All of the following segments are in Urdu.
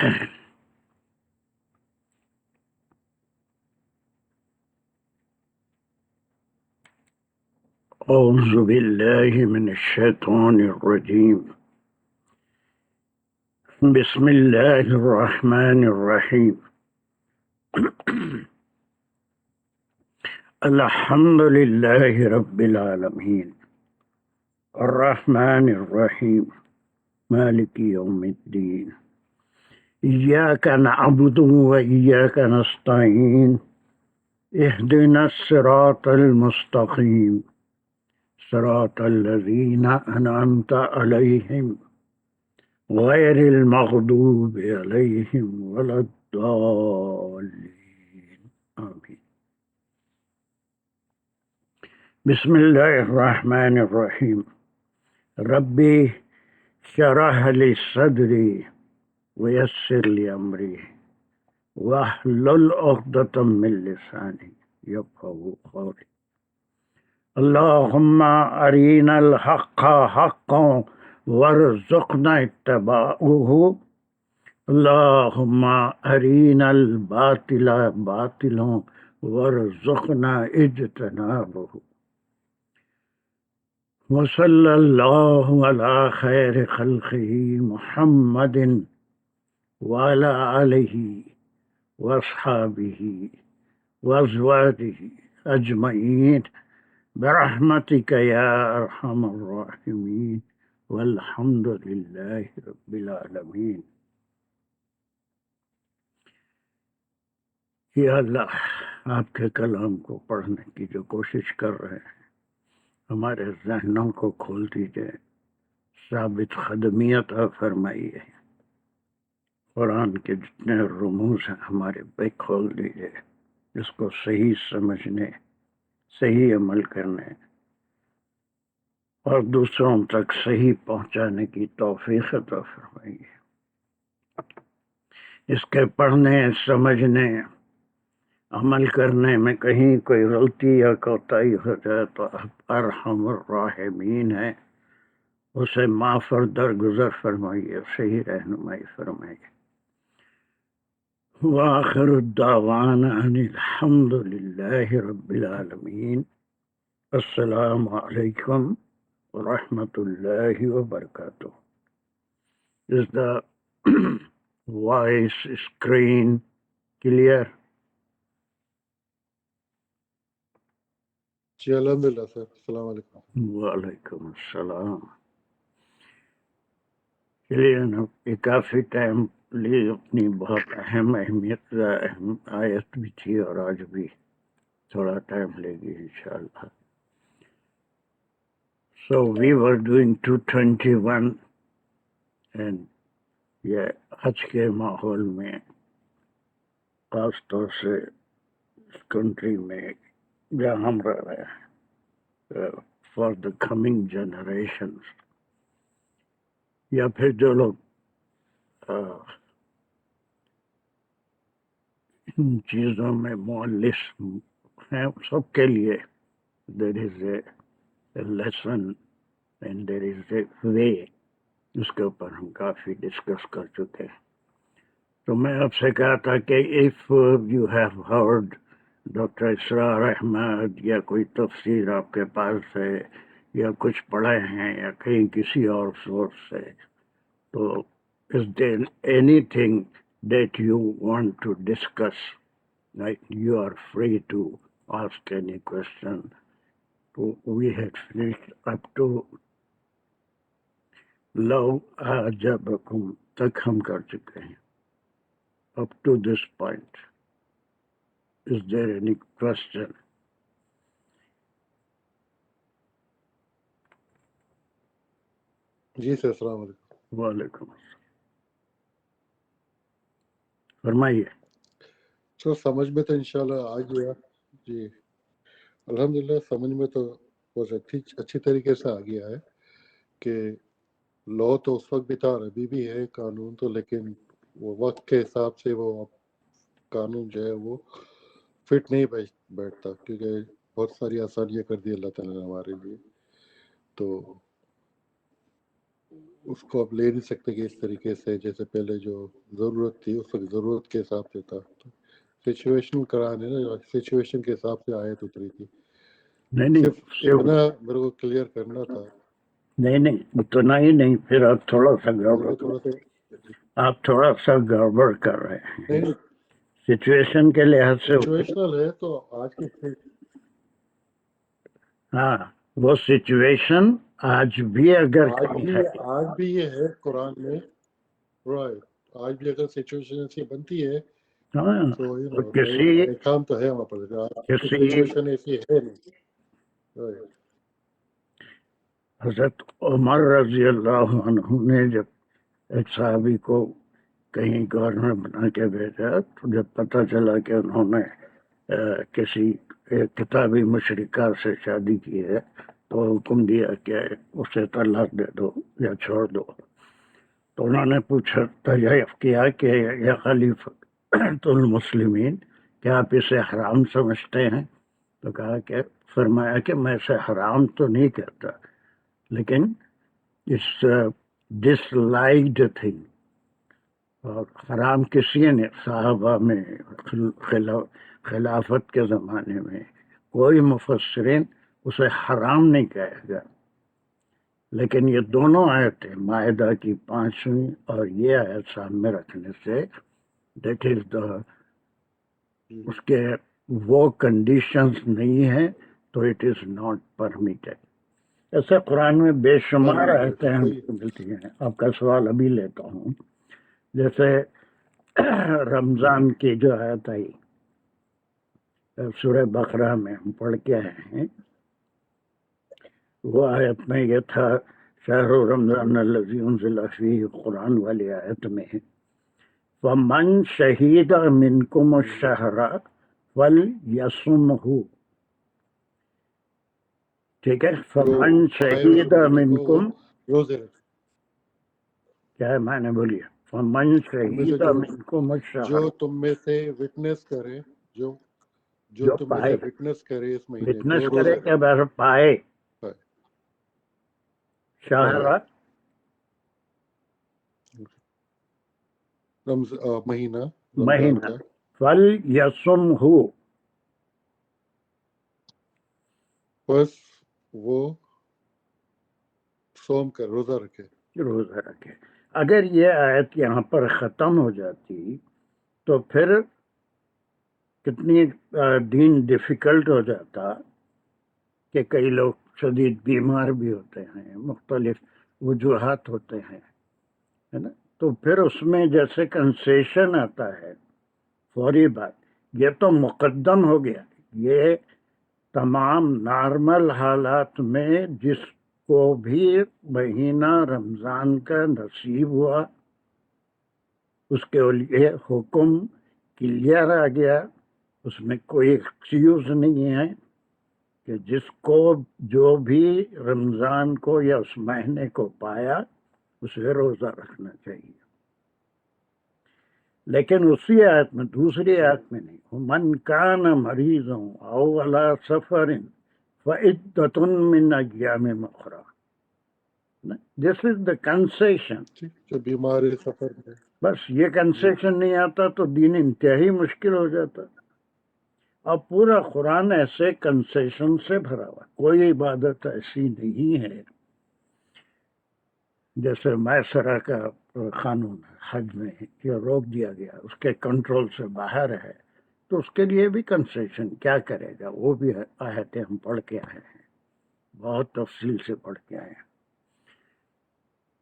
أعوذ بالله من الشيطان الرجيم. بسم الله الرحمن الرحيم. الحمد لله رب العالمين الرحمن الرحيم مالك يوم الدين إياك نعبد وإياك نستعين اهدنا الصراط المستقيم صراط الذين أنعمت عليهم غير المغضوب عليهم ولا الضالين آمين. بسم الله الرحمن الرحيم. ربي شرح لي صدري ويسر لي أمري واحلل عقدة من لساني يفقهوا قولي. اللهم أرنا الحق حقا وارزقنا اتباعه اللهم أرنا الباطل باطلا وارزقنا اجتنابه. وصلى الله على خير خلقه محمد وعلى آله وأصحابه وأزواجه أجمعين برحمتك يا أرحم الراحمين والحمد لله رب العالمين. یا اللہ، آپ کے کلام کو پڑھنے کی جو کوشش کر رہے ہیں ہمارے ذہنوں کو کھول دیجئے، ثابت قدمیت فرمائیے، قرآن کے جتنے رموز ہیں ہمارے پہ کھول دیجئے، اس کو صحیح سمجھنے، صحیح عمل کرنے اور دوسروں تک صحیح پہنچانے کی توفیق عطا فرمائیے۔ اس کے پڑھنے، سمجھنے، عمل کرنے میں کہیں کوئی غلطی یا کوتاہی ہو جائے تو آپ ارحم الراحمین ہیں، اسے معاف اور درگزر فرمائیے، صحیح رہنمائی فرمائیے۔ وآخر الدعوانا ان الحمد للہ رب العالمین۔ السلام علیکم ورحمۃ اللہ وبرکاتہ۔ Is the voice screen clear? جی الحمدللہ سر، السلام علیکم۔ وعلیکم السلام۔ چلیے نا، یہ کافی ٹائم لی، اپنی بہت اہم آیت بھی تھی اور آج بھی تھوڑا ٹائم لے گی انشاءاللہ۔ So we were doing 221 and یہ آج کے ماحول میں خاص طور سے اس کنٹری میں جہاں ہم رہ رہے ہیں، فار دا کمنگ جنریشنز، یا پھر جو لوگ ان چیزوں میں مؤلف ہیں، سب کے لیے دیر از اے لیسن اینڈ دیر از اے وے۔ اس کے اوپر ہم کافی ڈسکس کر چکے ہیں۔ تو میں آپ سے کہا تھا کہ if you have heard doctor Israr Ahmed یا کوئی تفسیر آپ کے پاس ہے یا کچھ پڑھے ہیں یا کہیں کسی اور سورس سے، تو is there anything that you want to discuss? Like you are free to ask any question. So we had finished up to لو أعجبكم تک ہم کر چکے ہیں۔ Up to this point, is there any question? جی سر، السلام علیکم۔ وعلیکم السلام، فرمائیے۔ تو سمجھ میں تو انشاءاللہ آ گیا۔ جی الحمدللہ، سمجھ میں تو بہت اچھی طریقے سے آ گیا ہے کہ لو تو اس وقت بھی تھا اور ابھی بھی ہے قانون تو، لیکن وہ وقت کے حساب سے وہ قانون جو ہے وہ فٹ نہیں بیٹھتا، کیونکہ بہت ساری آسانیاں کر دی اللہ تعالیٰ نے ہمارے لیے۔ تو اس کو آپ لے نہیں سکتے کہ اس طریقے سے جیسے پہلے جو ضرورت تھی اس وقت ضرورت کے حساب سے تھا. سچویشن قرآن ہے نا، سچویشن کے حساب سے آیت اتری تھی. نہیں صرف اتنا میرے کو کلیئر کرنا تھا. نہیں اتنا ہی نہیں، پھر آپ تھوڑا سا میرے گڑبڑ کو تھوڑا سا آپ تھوڑا سا گڑبڑ کر رہے ہیں. نہیں سچویشن کے لحاظ سے سچویشنل ہے تو آج کی ہاں وہ سچویشن آج بھی اگر آج بھی یہ ہے قرآن میں، رائٹ، آج بھی اگر سچویشن ایسی بنتی ہے ہاں تو کسی کام تو ہے وہاں پر. کسی سچویشن ایسی ہے نہیں. Right. حضرت عمر رضی اللہ عنہ نے جب ایک صحابی کو کہیں گورنر بنا کے بھیجا تو جب پتہ چلا کہ انہوں نے کسی ایک کتابی مشرکہ سے شادی کی ہے تو حکم دیا کہ اسے طلاق دے دو یا چھوڑ دو. تو انہوں نے پوچھا دریافت کیا کہ یا خلیفۃ المسلمین کیا آپ اسے حرام سمجھتے ہیں؟ تو کہا کہ فرمایا کہ میں اسے حرام تو نہیں کہتا لیکن اس ڈس لائکڈ تھنگ. اور حرام کسی نے صحابہ میں خلافت کے زمانے میں کوئی مفسرین اسے حرام نہیں کہے گا، لیکن یہ دونوں آیتیں مائدہ کی 5ویں اور یہ آیت سامنے رکھنے سے دیٹ از دا اس کے وہ کنڈیشنز نہیں ہیں تو اٹ از ناٹ پرمیٹڈ. ایسے قرآن میں بے شمار آیتیں ہم کو ملتی ہیں. آپ کا سوال ابھی لیتا ہوں. جیسے رمضان کی جو آیت آئی سورہ بقرہ میں ہم پڑھ کے آئے ہیں، وہ آیت میں یہ تھا شہر رمضان الذی انزل فیہ القرآن والی آیت میں فَمَنْ شَهِدَ مِنْكُمُ الشَّهْرَ فَلْيَصُمْهُ. ٹھیک ہے، فَمَنْ شَهِدَ مِنْكُمْ روزے رکھے. کیا ہے معنی بولیے؟ فَمَنْ شَهِدَ مِنْكُمُ الشَّهْرَ جو تم میں سے وٹنس کرے، جو تم میں سے وٹنس کرے اس مہینے کو، وٹنس کرے کہ بس پائے شہر مہینہ فَلْيَصُمْهُ، بس وہ صوم کر روزہ رکھے. روزہ رکھے. اگر یہ آیت یہاں پر ختم ہو جاتی تو پھر کتنی دین ڈیفیکلٹ ہو جاتا کہ کئی لوگ شدید بیمار بھی ہوتے ہیں، مختلف وجوہات ہوتے ہیں، ہے نا. تو پھر اس میں جیسے کنسیشن آتا ہے فوری بات، یہ تو مقدم ہو گیا. یہ تمام نارمل حالات میں جس کو بھی مہینہ رمضان کا نصیب ہوا اس کے لیے حکم کلیئر آ گیا. اس میں کوئی ایکسکیوز نہیں ہے کہ جس کو جو بھی رمضان کو یا اس مہینے کو پایا اسے روزہ رکھنا چاہیے. لیکن اسی آیت میں دوسری آیت میں نہیں، من کان مریض او علی سفر فعدۃ من ایام اخری. دس از دا کنسیشن. جو بیماری سفر میں، بس یہ کنسیشن نہیں آتا تو دین انتہائی مشکل ہو جاتا. اب پورا قرآن ایسے کنسیشن سے بھرا ہوا، کوئی عبادت ایسی نہیں ہے جیسے میسرہ کا قانون حج میں یہ روک دیا گیا، اس کے کنٹرول سے باہر ہے تو اس کے لیے بھی کنسیشن کیا کرے گا. وہ بھی آیتیں ہم پڑھ کے آئے ہیں، بہت تفصیل سے پڑھ کے آئے ہیں.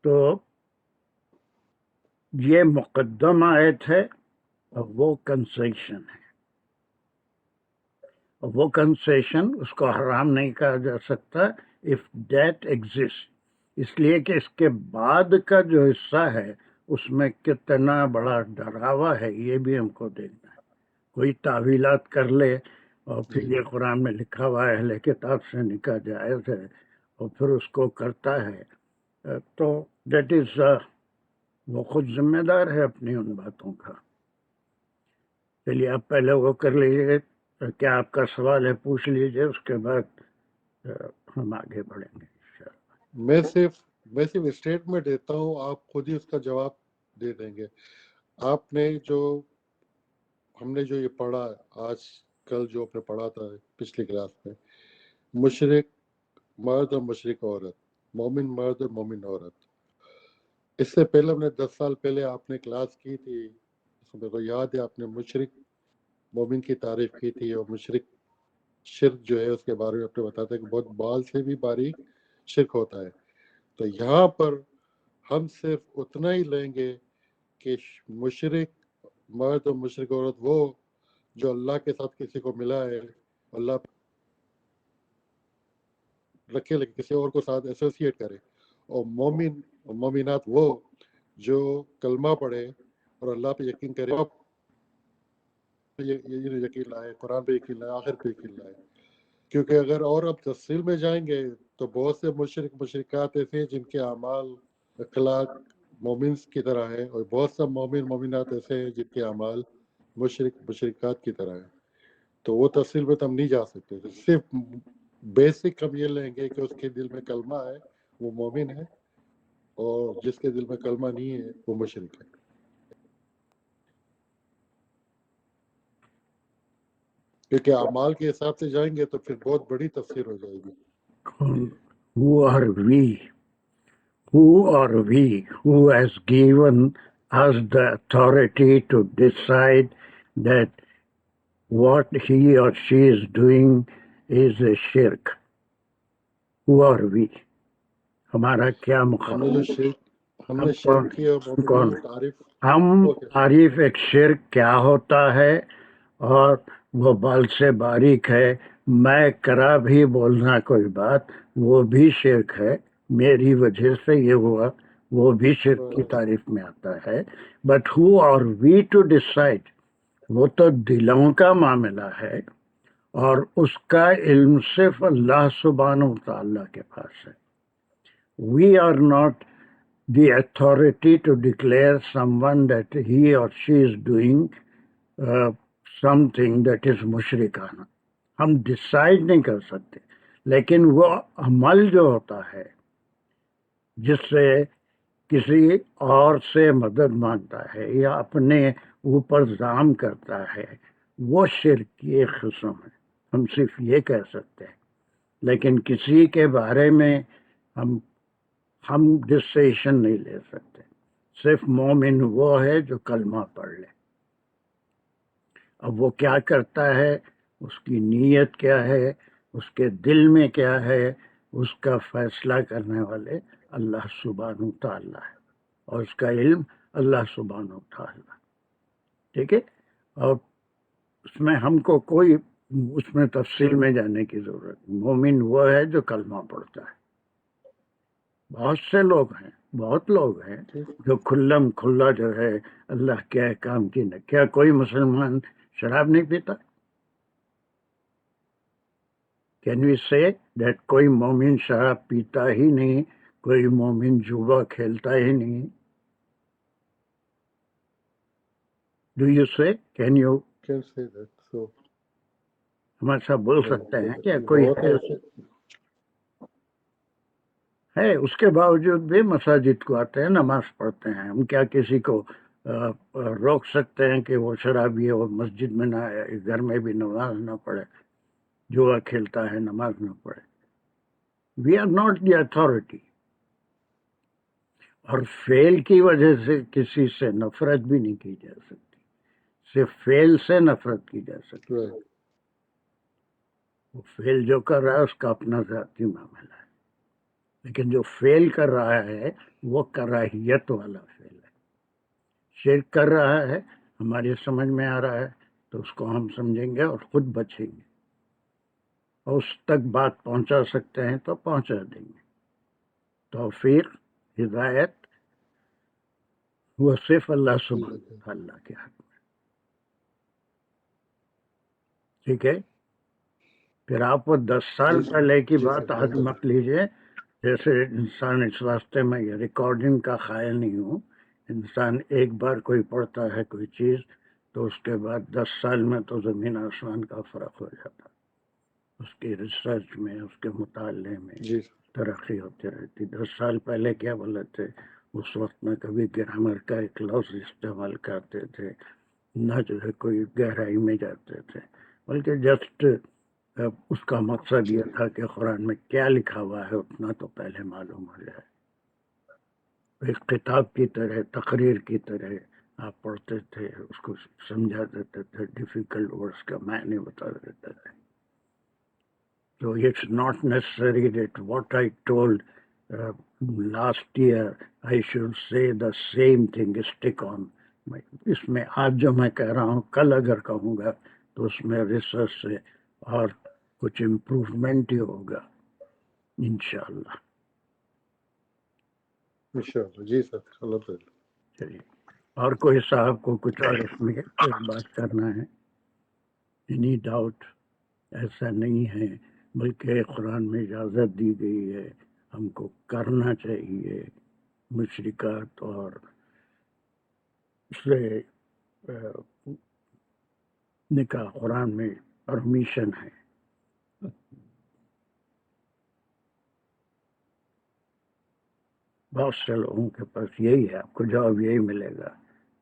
تو یہ مقدم آیت ہے اور وہ کنسیشن ہے. وہ کنسیشن اس کو حرام نہیں کہا جا سکتا if that exists، اس لیے کہ اس کے بعد کا جو حصہ ہے اس میں کتنا بڑا ڈراوا ہے یہ بھی ہم کو دیکھنا ہے. کوئی تعویلات کر لے اور پھر یہ قرآن میں لکھا ہوا ہے اہل کتاب سے نکاح جائز ہے اور پھر اس کو کرتا ہے تو دیٹ از وہ خود ذمہ دار ہے اپنی ان باتوں کا. چلیے آپ پہلے وہ کر لیجیے، کیا آپ کا سوال ہے پوچھ لیجیے، اس کے بعد ہم آگے بڑھیں گے. میں صرف میں صرف اسٹیٹمنٹ دیتا ہوں، آپ خود ہی اس کا جواب دے دیں گے. آپ نے جو ہم نے جو یہ پڑھا آج کل جو آپ نے پڑھا تھا پچھلی کلاس میں، مشرک مرد اور مشرک عورت، مومن مرد اور مومن عورت، اس سے پہلے ہم نے 10 سال پہلے آپ نے کلاس کی تھی، اس میں کو یاد ہے آپ نے مشرک مومن کی تعریف کی تھی، اور مشرک شرک جو ہے اس کے بارے میں آپ نے بتایا تھا کہ بہت بال سے بھی باریک شرک ہوتا ہے. تو یہاں پر ہم صرف اتنا ہی لیں گے کہ مشرک مرد اور مشرک عورت وہ جو اللہ کے ساتھ کسی کو ملا ہے، اللہ رکھے لیکن کسی اور کو ساتھ ایسوسیٹ کرے، اور مومن اور مومنات وہ جو کلمہ پڑھے اور اللہ پہ یقین کرے، یقین لائے، قرآن پہ یقین لائے، آخر پہ یقین لائے. کیونکہ اگر اور اب تفصیل میں جائیں گے تو بہت سے مشرک مشرکات ایسے ہیں جن کے اعمال اخلاق مومنس کی طرح ہے، اور بہت سا مومن مومنات ایسے ہیں جن کے اعمال مشرک مشرکات کی طرح ہے. تو وہ تفصیل میں تو ہم نہیں جا سکتے، صرف بیسک ہم یہ لیں گے کہ اس کے دل میں کلمہ ہے وہ مومن ہے، اور جس کے دل میں کلمہ نہیں ہے وہ مشرک ہے. کیونکہ اعمال کے حساب سے جائیں گے تو پھر بہت بڑی تفسیر ہو جائے گی. Who are we? Who are we who has given us the authority to decide that what he or she is doing is a shirk? Who are we? ہمارا کیا ہم نے جو مقام؟ ہم ہم نے کون شرک کی اور ہم مومنین کون تعریف. ہم اوکے تعریف ایک شرک کیا ہوتا ہے، اور وہ بال سے باریک ہے. میں کرا بھی بولنا کوئی بات، وہ بھی شرک ہے، میری وجہ سے یہ ہوا، وہ بھی شرک کی تعریف میں آتا ہے. But who are we to decide? وہ تو دلوں کا معاملہ ہے، اور اس کا علم صرف اللہ سبحانہ و تعالیٰ کے پاس ہے. We are not the authority to declare someone that he or she is doing uh, something that is mushrikana. ہم ڈسائڈ نہیں کر سکتے، لیکن وہ عمل جو ہوتا ہے جس سے کسی اور سے مدد مانگتا ہے یا اپنے اوپر زام کرتا ہے، وہ شرک کی ایک قسم ہے. ہم صرف یہ کہہ سکتے ہیں، لیکن کسی کے بارے میں ہم ڈسیشن نہیں لے سکتے. صرف مومن وہ ہے جو کلمہ پڑھ لے. اب وہ کیا کرتا ہے، اس کی نیت کیا ہے، اس کے دل میں کیا ہے، اس کا فیصلہ کرنے والے اللہ سبحانہ و تعالیٰ ہے، اور اس کا علم اللہ سبحانہ و تعالیٰ. ٹھیک ہے؟ اور اس میں ہم کو کوئی اس میں تفصیل میں جانے کی ضرورت نہیں. مومن وہ ہے جو کلمہ پڑھتا ہے. بہت سے لوگ ہیں، بہت لوگ ہیں جو کھلم کھلا جو ہے اللہ کے احکام کی نہ. کیا کوئی مسلمان شراب نہیں پیتا؟ کین وی سے دیٹ کوئی مومن شراب پیتا ہی نہیں، کوئی مومن جوا کھیلتا ہی نہیں؟ ڈو یو سے، can you, can say that. So ہم ایسا بول سکتے ہیں کہ کوئی بہت ہے ایسے اس کے باوجود بھی مساجد کو آتے ہیں، نماز پڑھتے ہیں. ہم کیا کسی کو روک سکتے ہیں کہ وہ شرابی ہے اور مسجد میں نہ آئے، گھر میں بھی نماز نہ پڑھے، جوا کھیلتا ہے نماز نہ پڑھے؟ We are not the authority. اور فیل کی وجہ سے کسی سے نفرت بھی نہیں کی جا سکتی، صرف فیل سے نفرت کی جا سکتی. right. وہ فیل جو کر رہا ہے اس کا اپنا ذاتی معاملہ ہے، لیکن جو فیل کر رہا ہے وہ کراہیت والا فیل ہے. شرک کر رہا ہے، ہماری سمجھ میں آ رہا ہے تو اس کو ہم سمجھیں گے اور خود بچیں گے، اور اس تک بات پہنچا سکتے ہیں تو پہنچا دیں گے. توفیق، ہدایت وہ صرف اللہ سبحانہ اللہ کے حق میں. ٹھیک ہے؟ پھر آپ وہ 10 سال پہلے کی بات آج مت لیجیے. جیسے انسان اس واسطے میں یہ ریکارڈنگ کا قائل نہیں ہوں. انسان ایک بار کوئی پڑھتا ہے کوئی چیز تو اس کے بعد 10 سال میں تو زمین آسمان کا فرق ہو جاتا، اس کی ریسرچ میں، اس کے مطالعے میں. جی ترقی ہوتی رہتی. 10 سال پہلے کیا بولے تھے, اس وقت میں کبھی گرامر کا ایک لفظ استعمال کرتے تھے نہ, جو ہے کوئی گہرائی میں جاتے تھے, بلکہ جسٹ اس کا مقصد یہ تھا کہ قرآن میں کیا لکھا ہوا ہے اتنا تو پہلے معلوم ہو جائے. ایک کتاب کی طرح, تقریر کی طرح آپ پڑھتے تھے, اس کو سمجھا دیتے تھے, ڈیفیکلٹ ورڈز کا معنی بتا دیتے تھے. So it's not necessary that what I told last year I should say the same thing, stick on. اس میں آج جو میں کہہ رہا ہوں کل اگر کہوں گا تو اس میں ریسرچ سے اور کچھ امپروومنٹ ہی ہوگا انشاءاللہ. انشاءاللہ. جی سر, اللہ تعالیٰ. چلیے, اور کوئی صاحب کو کچھ اور اس میں بات کرنا ہے؟ Any doubt? ایسا نہیں ہے, بلکہ قرآن میں اجازت دی گئی ہے, ہم کو کرنا چاہیے. مشرکات اور سے نکاح قرآن میں پرمیشن ہے. بہت سے لوگوں کے پاس یہی ہے, آپ کو جواب یہی ملے گا,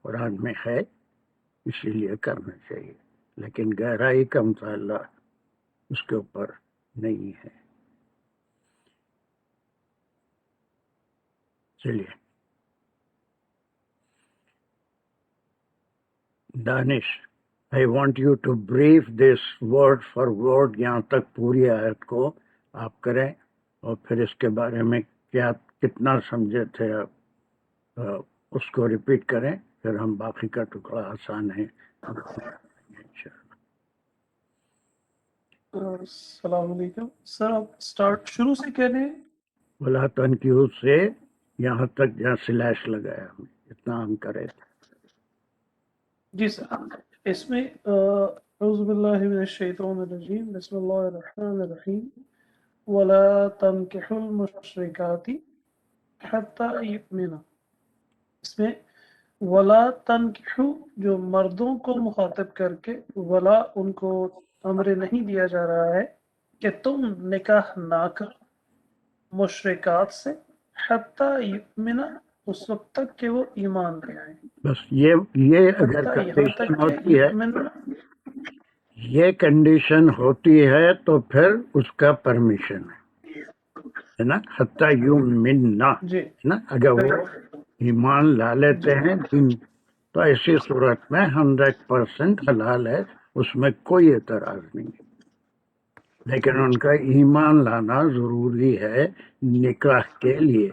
قرآن میں ہے اسی لیے کرنا چاہیے, لیکن گہرائی کا مطالعہ اس کے اوپر نہیں ہے. چلیے, دانش, I want you to brief this word for word, یہاں تک پوری آیت کو آپ کریں, اور پھر اس کے بارے میں کیا کتنا سمجھے تھے آپ, اس کو ریپیٹ کریں, پھر ہم باقی کا ٹکڑا آسان ہے. السلام علیکم سر, آپ سٹارٹ شروع سے کہہ رہے ہیں؟ ولا تنکیو سے یہاں تک جہاں سلیش لگایا ہم, اتنا ہم کرے تھے. جی سر, اس میں اعوذ باللہ من الشیطان الرجیم, بسم اللہ الرحمن الرحیم. ولا تنکحوا المشرکات حتی یؤمنا, اس میں ولا تنکحوا جو مردوں کو مخاطب کر کے ولا ان کو امر نہیں دیا جا رہا ہے کہ تم نکاح نہ کرو مشرکات سے حتی یؤمنا, اس وقت تک کہ وہ ایمان لے آئیں. بس یہ اگر حتی یہاں کنڈیشن تک کہ ہوتی ہے, یؤمنا, یہ کنڈیشن ہوتی ہے تو پھر اس کا پرمیشن ہے نا, حتی یؤمننا, جی ہے نا. اگر وہ ایمان لا لیتے ہیں دین, تو ایسی صورت میں 100% حلال ہے, اس میں کوئی اعتراض نہیں. لیکن ان کا ایمان لانا ضروری ہے نکاح کے لیے.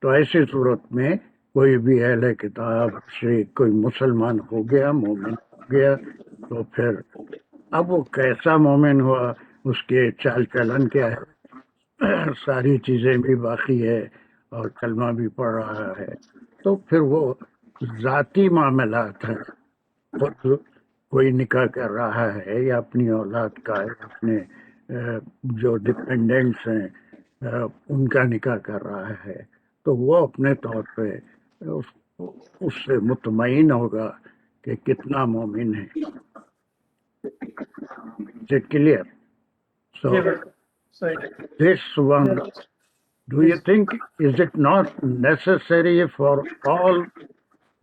تو ایسی صورت میں کوئی بھی اہل کتاب سے کوئی مسلمان ہو گیا, مومن ہو گیا, تو پھر اب وہ کیسا مومن ہوا, اس کے چال چلن کیا ہے, ساری چیزیں بھی باقی ہے اور کلمہ بھی پڑھ رہا ہے, تو پھر وہ ذاتی معاملات ہیں. خود کوئی نکاح کر رہا ہے یا اپنی اولاد کا, اپنے جو ڈپینڈنٹس ہیں ان کا نکاح کر رہا ہے, تو وہ اپنے طور پہ اس سے مطمئن ہوگا کہ کتنا مومن ہے. کلیئر؟ سو جی بالکل صحیح. this one, do you think, is it not necessary for all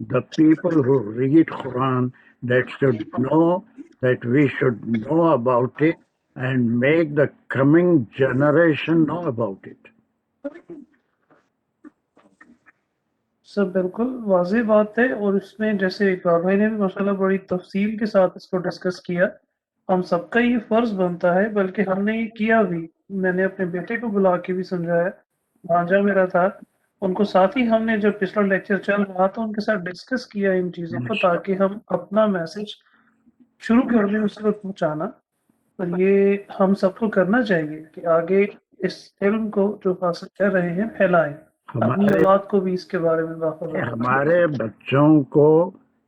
the people who read Quran that should know, that we should know about it and make the coming generation know about it? سب بالکل واضح بات ہے, اور اس میں جیسے اقبال بھائی نے بھی ماشاءاللہ بڑی تفصیل کے ساتھ اس کو ڈسکس کیا, ہم سب کا یہ فرض بنتا ہے, بلکہ ہم نے یہ کیا بھی. میں نے اپنے بیٹے کو بلا کے بھی سمجھایا, بھانجا میرا تھا, ان کو ساتھ ہی ہم نے جو پچھلا لیکچر چل رہا تھا ان کے ساتھ ڈسکس کیا ان چیزوں کو, تاکہ ہم اپنا میسج شروع کر دیں اس وقت پہنچانا. اور یہ ہم سب کو کرنا چاہیے کہ آگے اس علم کو جو حاصل کر رہے ہیں پھیلائیں, اپنی اولاد کو بھی اس کے بارے میں باخبر. ہمارے بچوں کو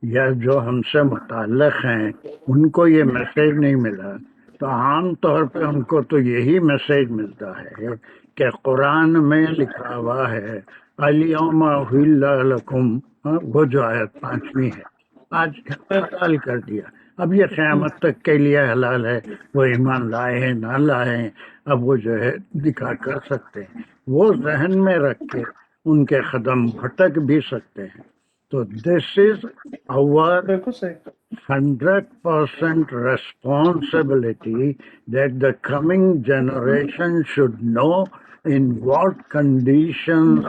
یا جو ہم سے متعلق ہیں ان کو یہ میسج نہیں ملا, تو عام طور پہ ہم کو تو یہی میسج ملتا ہے کہ قرآن میں لکھا ہوا ہے الیوم احل لکم, وہ جو آیت 5ویں ہے, آج حلال کر دیا. اب یہ قیامت تک کے لیے حلال ہے، وہ ایمان لائے ہیں نہ لائے ہیں، اب وہ جو ہے نکاح کر سکتے ہیں، وہ ذہن میں رکھ کے ان کے قدم بھٹک بھی سکتے ہیں. تو دس از our بالکل صحیح. 100% responsibility that the coming generation should know in what conditions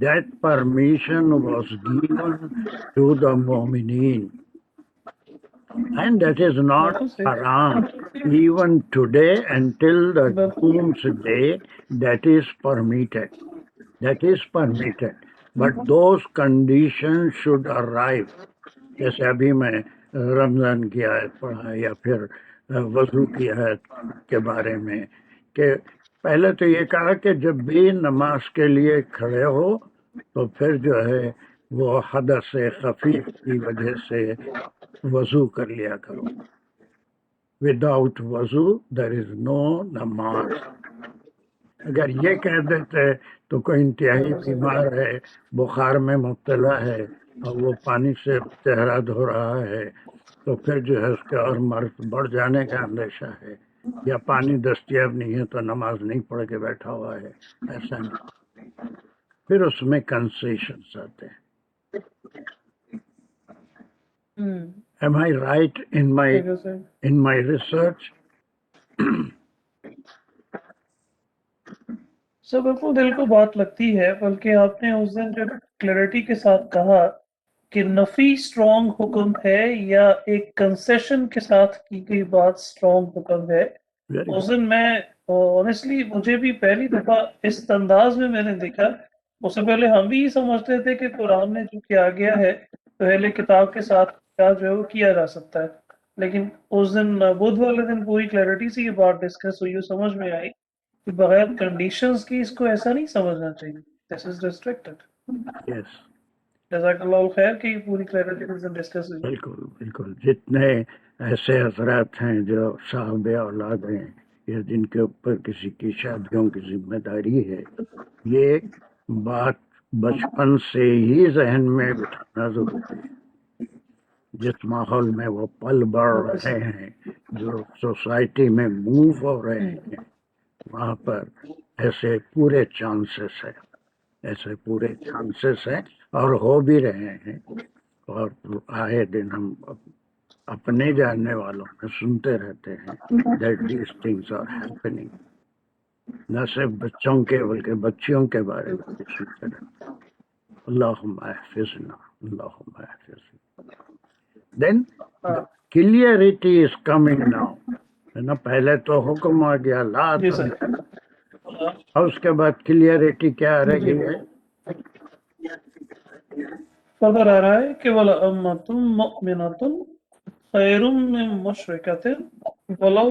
that permission was given to the mu'mineen. And that is not بالکل صحیح. haram. Even today, until the بالکل. doomsday, that is permitted. That is permitted. But those conditions should arrive. جیسے ابھی میں رمضان کی آیت پڑھا یا پھر وضو کی آیت کے بارے میں کہ پہلے تو یہ کہا کہ جب بھی نماز کے لیے کھڑے ہو تو پھر جو ہے وہ حدث خفیف کی وجہ سے وضو کر لیا کرو. وداؤٹ وضو دیر از نو نماز. اگر یہ کہہ دیتے تو کوئی انتہائی بیمار ہے، بخار میں مبتلا ہے اور وہ پانی سے چہرہ دھو رہا ہے تو پھر جو ہے اس کا اور مرض بڑھ جانے کا اندیشہ ہے، یا پانی دستیاب نہیں ہے تو نماز نہیں پڑھ کے بیٹھا ہوا ہے، ایسا نہیں. پھر اس میں کنسیشنز آتے ہیں. Am I right in my research? سر بالکل دل کو بات لگتی ہے، بلکہ آپ نے اس دن جو کلیئرٹی کے ساتھ کہا کہ نفی سٹرونگ حکم ہے یا ایک کنسیشن کے ساتھ کی گئی بات سٹرونگ حکم ہے، اس دن میں آنیسٹلی مجھے بھی پہلی دفعہ اس انداز میں نے دیکھا. اس سے پہلے ہم بھی یہ سمجھتے تھے کہ قرآن میں جو کیا گیا ہے تو اہل کتاب کے ساتھ کیا جو ہے وہ کیا جا سکتا ہے، لیکن اس دن بدھ والے دن پوری کلیئرٹی سے یہ بات ڈسکس ہوئی، سمجھ میں آئی کہ بغیر کنڈیشنز کی اس کو ایسا نہیں سمجھنا چاہیے. دس از ریسٹرکٹڈ. Yes. جزاک اللہ خیر کہ یہ پوری کلیئرٹی ڈسکس ہوئی. بالکل بالکل. جتنے ایسے حضرات ہیں جو صاحب اولاد ہیں یا جن کے اوپر کسی کی شادیوں کی ذمہ داری ہے، یہ بات بچپن سے ہی ذہن میں بٹھانا ضروری ہے. جس ماحول میں وہ پل بڑھ رہے ہیں، جو سوسائٹی میں موو ہو رہے ہیں، وہاں پر ایسے پورے چانسز ہیں اور ہو بھی رہے ہیں. اور آئے دن ہم اپنے جاننے والوں میں سنتے رہتے ہیں that these things are happening. نہ صرف بچوں کے بلکہ بچیوں کے بارے میں بھی سنتے رہتے ہیں. اللہم احفظنا اللہم احفظنا. Then the clarity is coming now. نا پہلے تو حکم آ گیا لا اور اس کے بعد کلیئرٹی کیا آ رہی ہے؟ فردر آ رہا ہے کہ وَلَأَمَّةٌ مُؤْمِنَةٌ خَيْرٌ مِّن مُشْرِكَةٍ وَلَوْ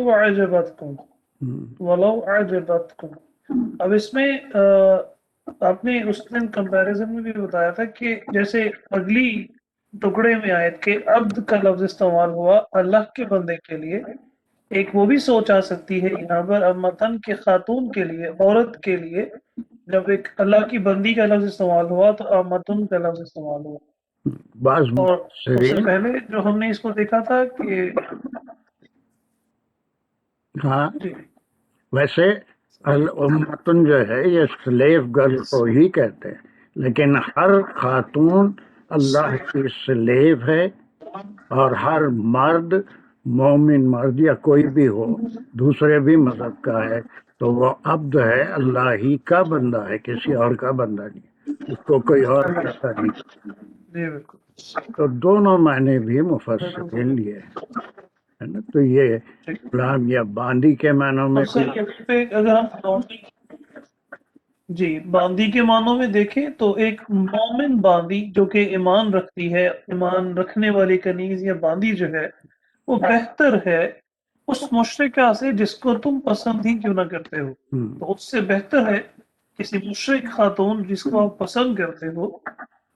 أَعْجَبَتْكُمْ. اب اس میں آپ نے اس دن کمپیریزن میں بھی بتایا تھا کہ جیسے اگلی ٹکڑے میں آیت کہ عبد کا لفظ استعمال ہوا اللہ کے بندے کے لیے، ایک وہ بھی سوچ آ سکتی ہے یہاں پر امتن کے خاتون کے لیے، عورت کے لیے جب ایک اللہ کی بندی کا لفظ استعمال ہوا تو امتن کا لفظ استعمال ہوا. بعض اور اس سے پہلے جو ہم نے اس کو دیکھا تھا کہ ہاں ویسے الامتن جو ہے یہ سلیو گرل کو ہی کہتے ہیں، لیکن ہر خاتون اللہ کی سلیو ہے، اور ہر مرد مومن مرد یا کوئی بھی ہو دوسرے بھی مذہب کا ہے تو وہ عبد ہے، اللہ ہی کا بندہ ہے، کسی اور کا بندہ نہیں، اس کو کوئی اور کہتا نہیں. جی بالکل. تو دونوں معنی بھی مفسرین لیے ہے نا. تو یہ غلام یا باندی کے معنوں میں اگر ہم جی باندی کے معنوں میں دیکھیں تو ایک مومن باندی جو کہ ایمان رکھتی ہے، ایمان رکھنے والی کنیز یا باندی جو ہے وہ بہتر ہے اس مشرکہ سے جس کو تم پسند ہی کیوں نہ کرتے ہو. تو اس سے بہتر ہے کسی مشرک خاتون جس کو آپ پسند کرتے ہو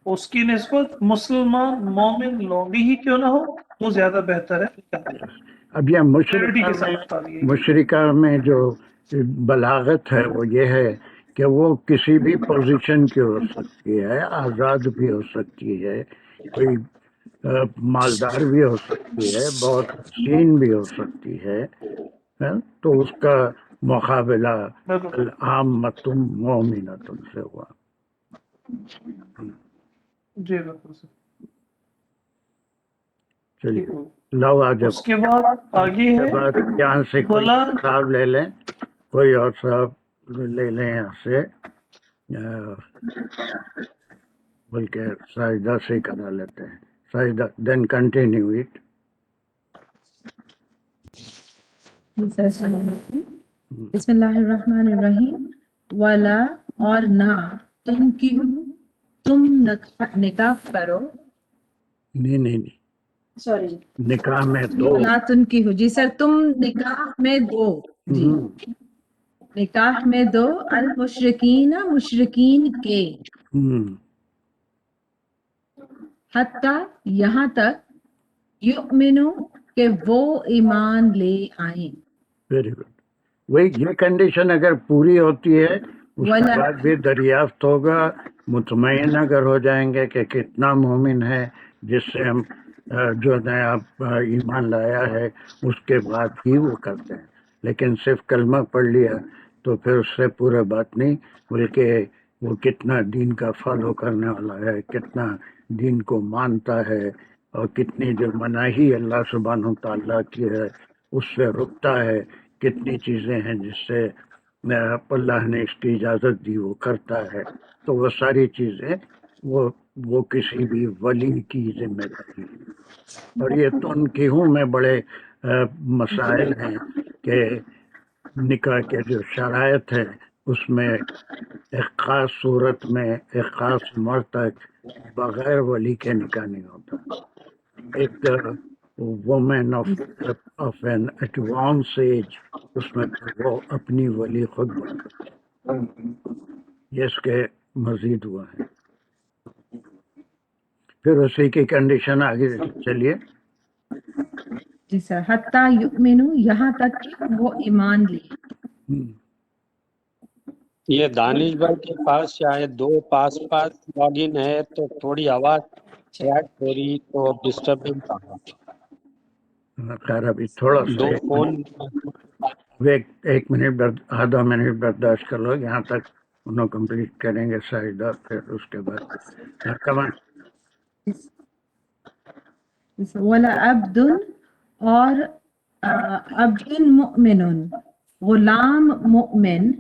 اس کی نسبت مسلمان مومن لونڈی ہی کیوں نہ ہو وہ زیادہ بہتر ہے. اب یہ مشرکہ میں جو بلاغت ہے وہ یہ ہے کہ وہ کسی بھی پوزیشن کی ہو سکتی ہے، آزاد بھی ہو سکتی ہے، کوئی مالدار بھی ہو سکتی ہے، بہت حسین بھی ہو سکتی ہے، تو اس کا مقابلہ بالکل العامۃ مومنۃ سے ہوا. جی بالکل سر. چلیے ٹھیک ہے. لو آج اس کے بعد آگے کے ہے بعد یہاں سے کوئی بلا صاحب لے لیں، کوئی اور صاحب لے لیں یہاں سے، بلکہ ساجدہ سے کرا لیتے ہیں. Sajida then continue it. بسم اللہ الرحمن الرحیم. ولا اور نہ تم کی تم نکاح کرو. نہیں سوری نکاح میں دو. ولا تم کی ہو جی سر. تم نکاح میں دو جی نکاح میں دو المشرکین مشرکین کے حتیٰ یہاں تک یؤمنو کہ وہ ایمان لے آئیں. Very good. وہی یہ کنڈیشن اگر پوری ہوتی ہے اس کے ولا بعد بھی دریافت ہوگا. مطمئن اگر ہو جائیں گے کہ کتنا مومن ہے جس سے ہم جو نیا ایمان لایا ہے اس کے بعد ہی وہ کرتے ہیں. لیکن صرف کلمہ پڑھ لیا تو پھر اس سے پورا بات نہیں، بلکہ وہ کتنا دین کا فالو کرنے والا ہے، کتنا دین کو مانتا ہے، اور کتنی جو مناہی اللہ سبحانہ تعالیٰ کی ہے اس سے رکتا ہے، کتنی چیزیں ہیں جس سے اللہ نے اس کی اجازت دی وہ کرتا ہے. تو وہ ساری چیزیں وہ کسی بھی ولی کی ذمہ داری ہے. اور یہ تو ان کی ہوں میں بڑے مسائل ہیں کہ نکاح کے جو شرائط ہے اس میں ایک خاص صورت میں ایک خاص عمر تک بغیر ولی کے نکاح نہیں ہوتا. ایک woman of an advance age اس میں وہ اپنی ولی خود بنتی. یہ اس کے مزید ہوا ہے. پھر اسی کی کنڈیشن آگے چلیے. جی سر. حتیٰ یؤمنو یہاں تک کہ وہ ایمان لے. یہ دانش بھائی کے پاس شاید دو پاس لاگ ان ہے تو تھوڑی آواز چیٹ ہو رہی تو ڈسٹربنس آ رہا. خیر ابھی تھوڑا سا دو فون ایک منٹ آدھا منٹ برداشت کر لو، یہاں تک انہوں کمپلیٹ کریں گے ساجدہ، پھر اس کے بعد کمان. ولا عبد اور عبد مؤمن غلام مؤمن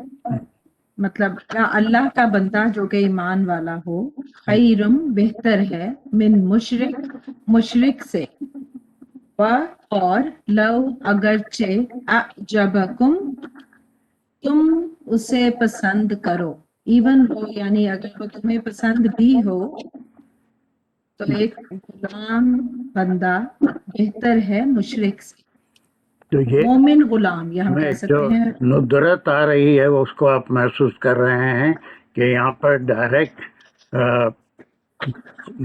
مطلب اللہ کا بندہ جو کہ ایمان والا ہو خیرم بہتر ہے من مشرک سے اور لو اگرچہ اعجبکم تم اسے پسند کرو. ایون وہ یعنی اگر وہ تمہیں پسند بھی ہو تو ایک غلام بندہ بہتر ہے مشرک سے. تو یہ مومن غلام یہ ہم میں کہہ جو سکتے ہیں. ندرت آ رہی ہے اس کو آپ محسوس کر رہے ہیں کہ یہاں پر ڈائریکٹ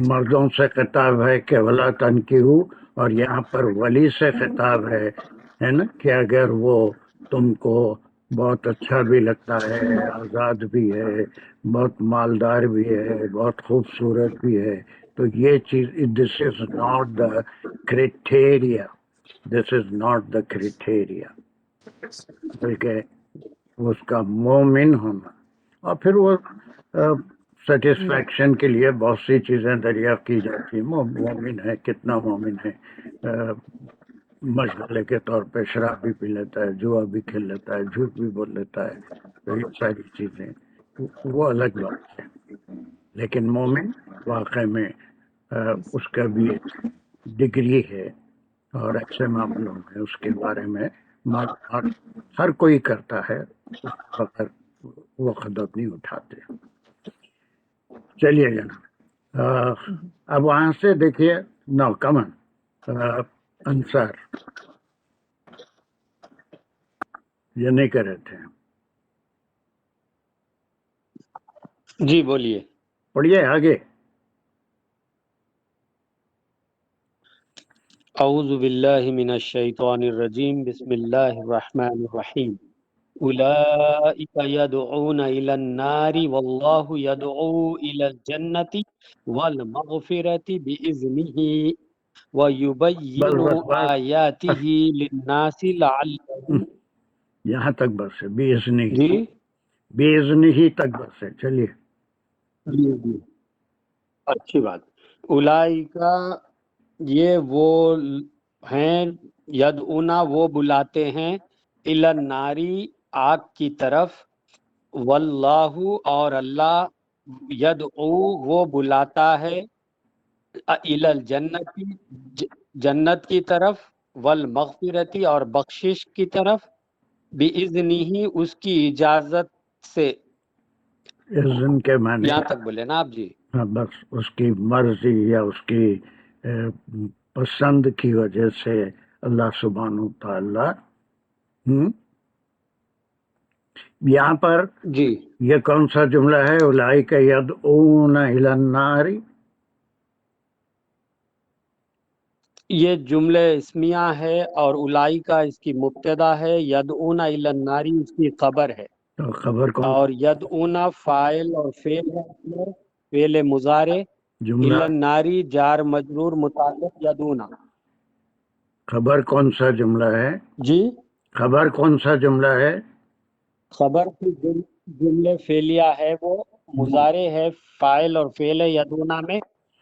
مردوں سے خطاب ہے کہ ولا تنکحوا، اور یہاں پر ولی سے خطاب ہے نا، کہ اگر وہ تم کو بہت اچھا بھی لگتا ہے، آزاد بھی ہے، بہت مالدار بھی ہے، بہت خوبصورت بھی ہے، تو یہ چیز this is not the criteria, this is not the criteria, بلکہ اس کا مومن ہونا. اور پھر وہ سیٹسفیکشن کے لیے بہت سی چیزیں دریافت کی جاتی ہیں. مومن ہے، کتنا مومن ہے، مشغلے کے طور پہ شراب بھی پی لیتا ہے، جوا بھی کھیل لیتا ہے، جھوٹ بھی بول لیتا ہے، تو یہ ساری چیزیں وہ الگ بات ہے. لیکن مومن واقع میں اس کا بھی ایک ڈگری ہے اور ایسے معاملوں میں اس کے بارے میں معلومات ہر کوئی کرتا ہے، بغیر وہ قدم نہیں اٹھاتے. چلیے جناب اب وہاں سے دیکھیے نو کمن انصار یہ نہیں کر رہے تھے. جی بولیے. پڑھیے آگے. اعوذ باللہ من الشیطان الرجیم. بسم اللہ الرحمن الرحیم. اولئک یدعون الی النار واللہ یدعو الی الجنۃ والمغفرۃ باذنہ ویبین بس آیاتہ للناس لعلہم یہاں تک بس ہے، بِإِذْنِهِ جی بِإِذْنِهِ تک بس ہے، چلیے. جی اچھی بات. اولئکا یہ وہ ہیں، یدعونا وہ بلاتے ہیں، الی الناری آگ کی طرف، واللہ اور اللہ یدعو وہ بلاتا ہے، الی الجنت جنت کی طرف، والمغفرتی اور بخشش کی طرف، باذنہ اس کی اجازت سے. اذن کے معنی یہاں تک بولے نا آپ جی. ہاں، بس اس کی مرضی یا اس کی پسند کی وجہ سے اللہ سبحانہ تعالی یہاں پر جی یہ کون سا جملہ ہے؟ اولئک یدعون الی النار. یہ جملے اسمیہ ہے اور اولئکا اس کی مبتدا ہے، یدعون الی النار اس کی خبر ہے، تو خبر کون اور یدعون فاعل اور فعل ہے، فعل مضارع، جملہ الی النار جار مجرور متعلق یدعون. خبر کون سا جملہ ہے؟ جی خبر کون سا جملہ ہے؟ خبر کی جملے فعلیہ ہے، وہ مضارع ہے، فاعل اور فعل ہے یدعون میں،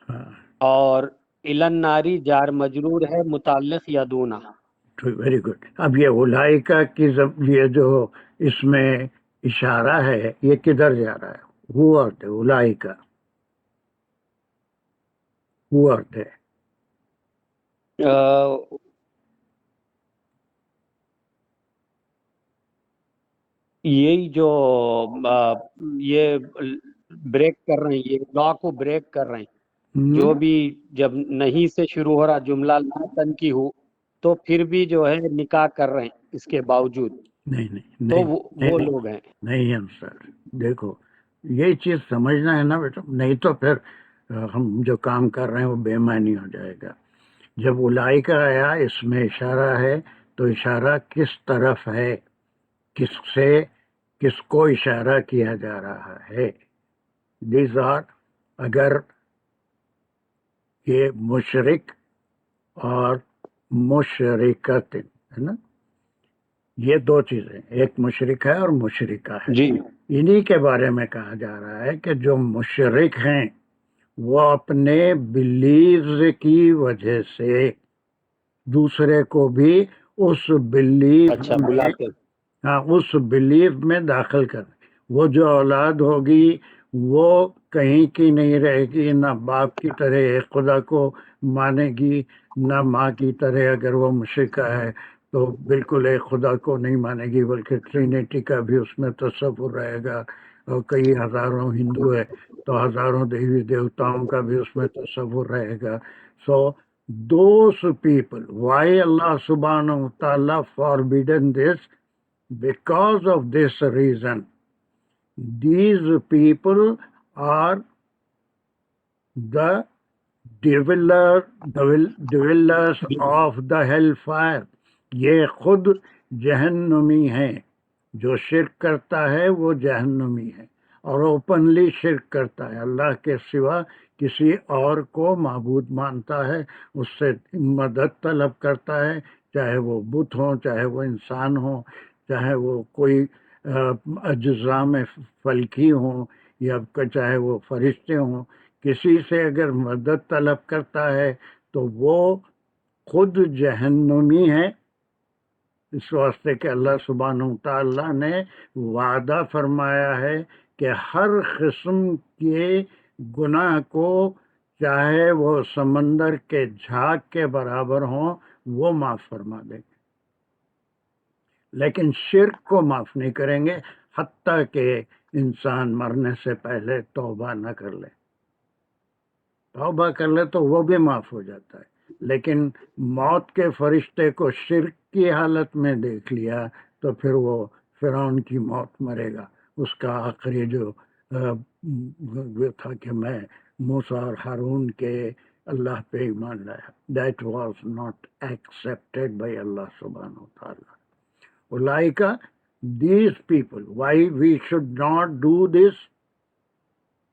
ہاں، اور الی النار جار مجرور ہے متعلق یدعون. Very good. اب یہ اولئکا کی یہ جو اس میں اشارہ ہے، یہ کدھر جا رہا ہے؟ ہو آتے اولئکا، ہو آتے یہی جو یہ بریک کر رہے ہیں، یہ لا کو بریک کر رہے ہیں، جو بھی جب نہیں سے شروع ہو رہا جملہ لا تنکی ہو تو پھر بھی جو ہے نکاح کر رہے ہیں اس کے باوجود، نہیں تو نہیں وہ لوگ ہیں. نہیں ہم سر دیکھو، یہ چیز سمجھنا ہے نا بیٹا، نہیں تو پھر ہم جو کام کر رہے ہیں وہ بے معنی ہو جائے گا. جب اولئکا آیا اس میں اشارہ ہے، تو اشارہ کس طرف ہے، کس سے کس کو اشارہ کیا جا رہا ہے؟ دیز آر، اگر یہ مشرک اور مشرکت ہے نا، یہ دو چیزیں، ایک مشرک ہے اور مشرکہ ہے. جی انہی کے بارے میں کہا جا رہا ہے کہ جو مشرک ہیں وہ اپنے بلیوز کی وجہ سے دوسرے کو بھی اس بلیف اچھا میں بلاتے. ہاں اس بلیف میں داخل کر. وہ جو اولاد ہوگی وہ کہیں کی نہیں رہے گی، نہ باپ کی طرح ایک خدا کو مانے گی، نہ ماں کی طرح اگر وہ مشرکہ ہے تو بالکل ایک خدا کو نہیں مانے گی، بلکہ ٹرینیٹی کا بھی اس میں تصور رہے گا. اور کئی ہزاروں ہندو ہے تو ہزاروں دیوی دیوتاؤں کا بھی اس میں تصور رہے گا. سو those people, why Allah subhanahu wa ta'ala forbidden this? Because of this reason. These people are the dwellers of the hellfire. یہ خود جہنمی ہیں، جو شرک کرتا ہے وہ جہنمی ہے، اور اوپنلی شرک کرتا ہے، اللہ کے سوا کسی اور کو معبود مانتا ہے، اس سے مدد طلب کرتا ہے، چاہے وہ بت ہوں، چاہے وہ انسان ہوں، چاہے وہ کوئی اجزاء میں فلکی ہوں، یا چاہے وہ فرشتے ہوں. کسی سے اگر مدد طلب کرتا ہے تو وہ خود جہنمی ہے، اس واسطے کہ اللہ سبحانہ تعالیٰ نے وعدہ فرمایا ہے کہ ہر قسم کے گناہ کو، چاہے وہ سمندر کے جھاگ کے برابر ہوں، وہ معاف فرما دیں گے، لیکن شرک کو معاف نہیں کریں گے حتیٰ کہ انسان مرنے سے پہلے توبہ نہ کر لے. توبہ کر لے تو وہ بھی معاف ہو جاتا ہے، لیکن موت کے فرشتے کو شرک کی حالت میں دیکھ لیا تو پھر وہ فرعون کی موت مرے گا. اس کا آخری جو تھا کہ میں موسیٰ اور ہارون کے اللہ پہ ایمان لایا، that was not accepted by Allah سبحانہ وتعالی. اولئکا these people, why we should not do this.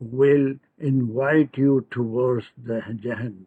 will invite you towards the Jahannam.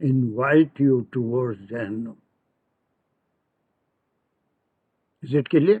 invite you towards Jahannam. Is it clear?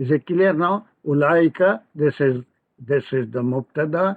Is it clear now? Ulaika, this is the mubtada.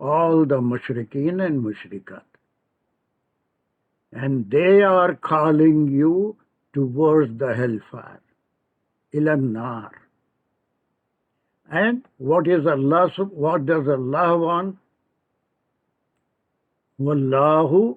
All the mushrikeen and mushrikat. And they are calling you towards the hellfire, ila nar. And what does Allah want? Wallahu.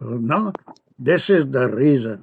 So now this is the reason.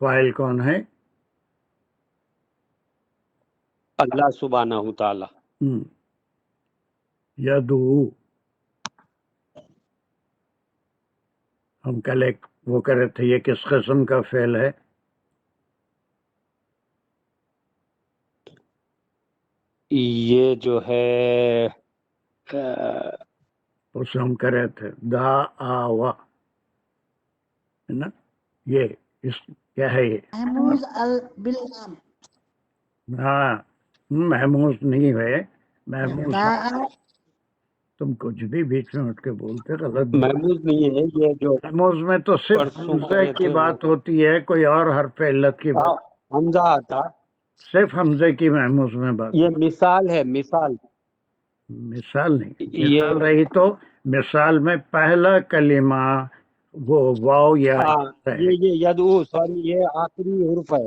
فاعل کون ہے؟ اللہ سبحانہ تعالیٰ. یدعو، ہم کل ایک وہ کر رہے تھے، یہ کس قسم کا فعل ہے؟ یہ جو ہے اس ہم کر رہے تھے دعوا، ہے نا؟ یہ اس کیا ہے یہ؟ محموز باللام. ہاں، محموز نہیں ہے، محموز داء تم کچھ بھی بیچ میں اٹھ کے بولتے، غلط محمود نہیں ہے. یہ جو محموز میں تو صرف پرسوں حمزے کرے کی تھے بات ہوتی ہے، کوئی اور حرف علت کی بات، حمزہ آتا. صرف حمزے کی محموز میں بات. یہ مثال ہے، مثال. مثال نہیں، یہ مثال رہی تو مثال میں پہلا کلمہ وہ واو یا ہے، یہ یدعو، سوری، یہ آخری حرف ہے.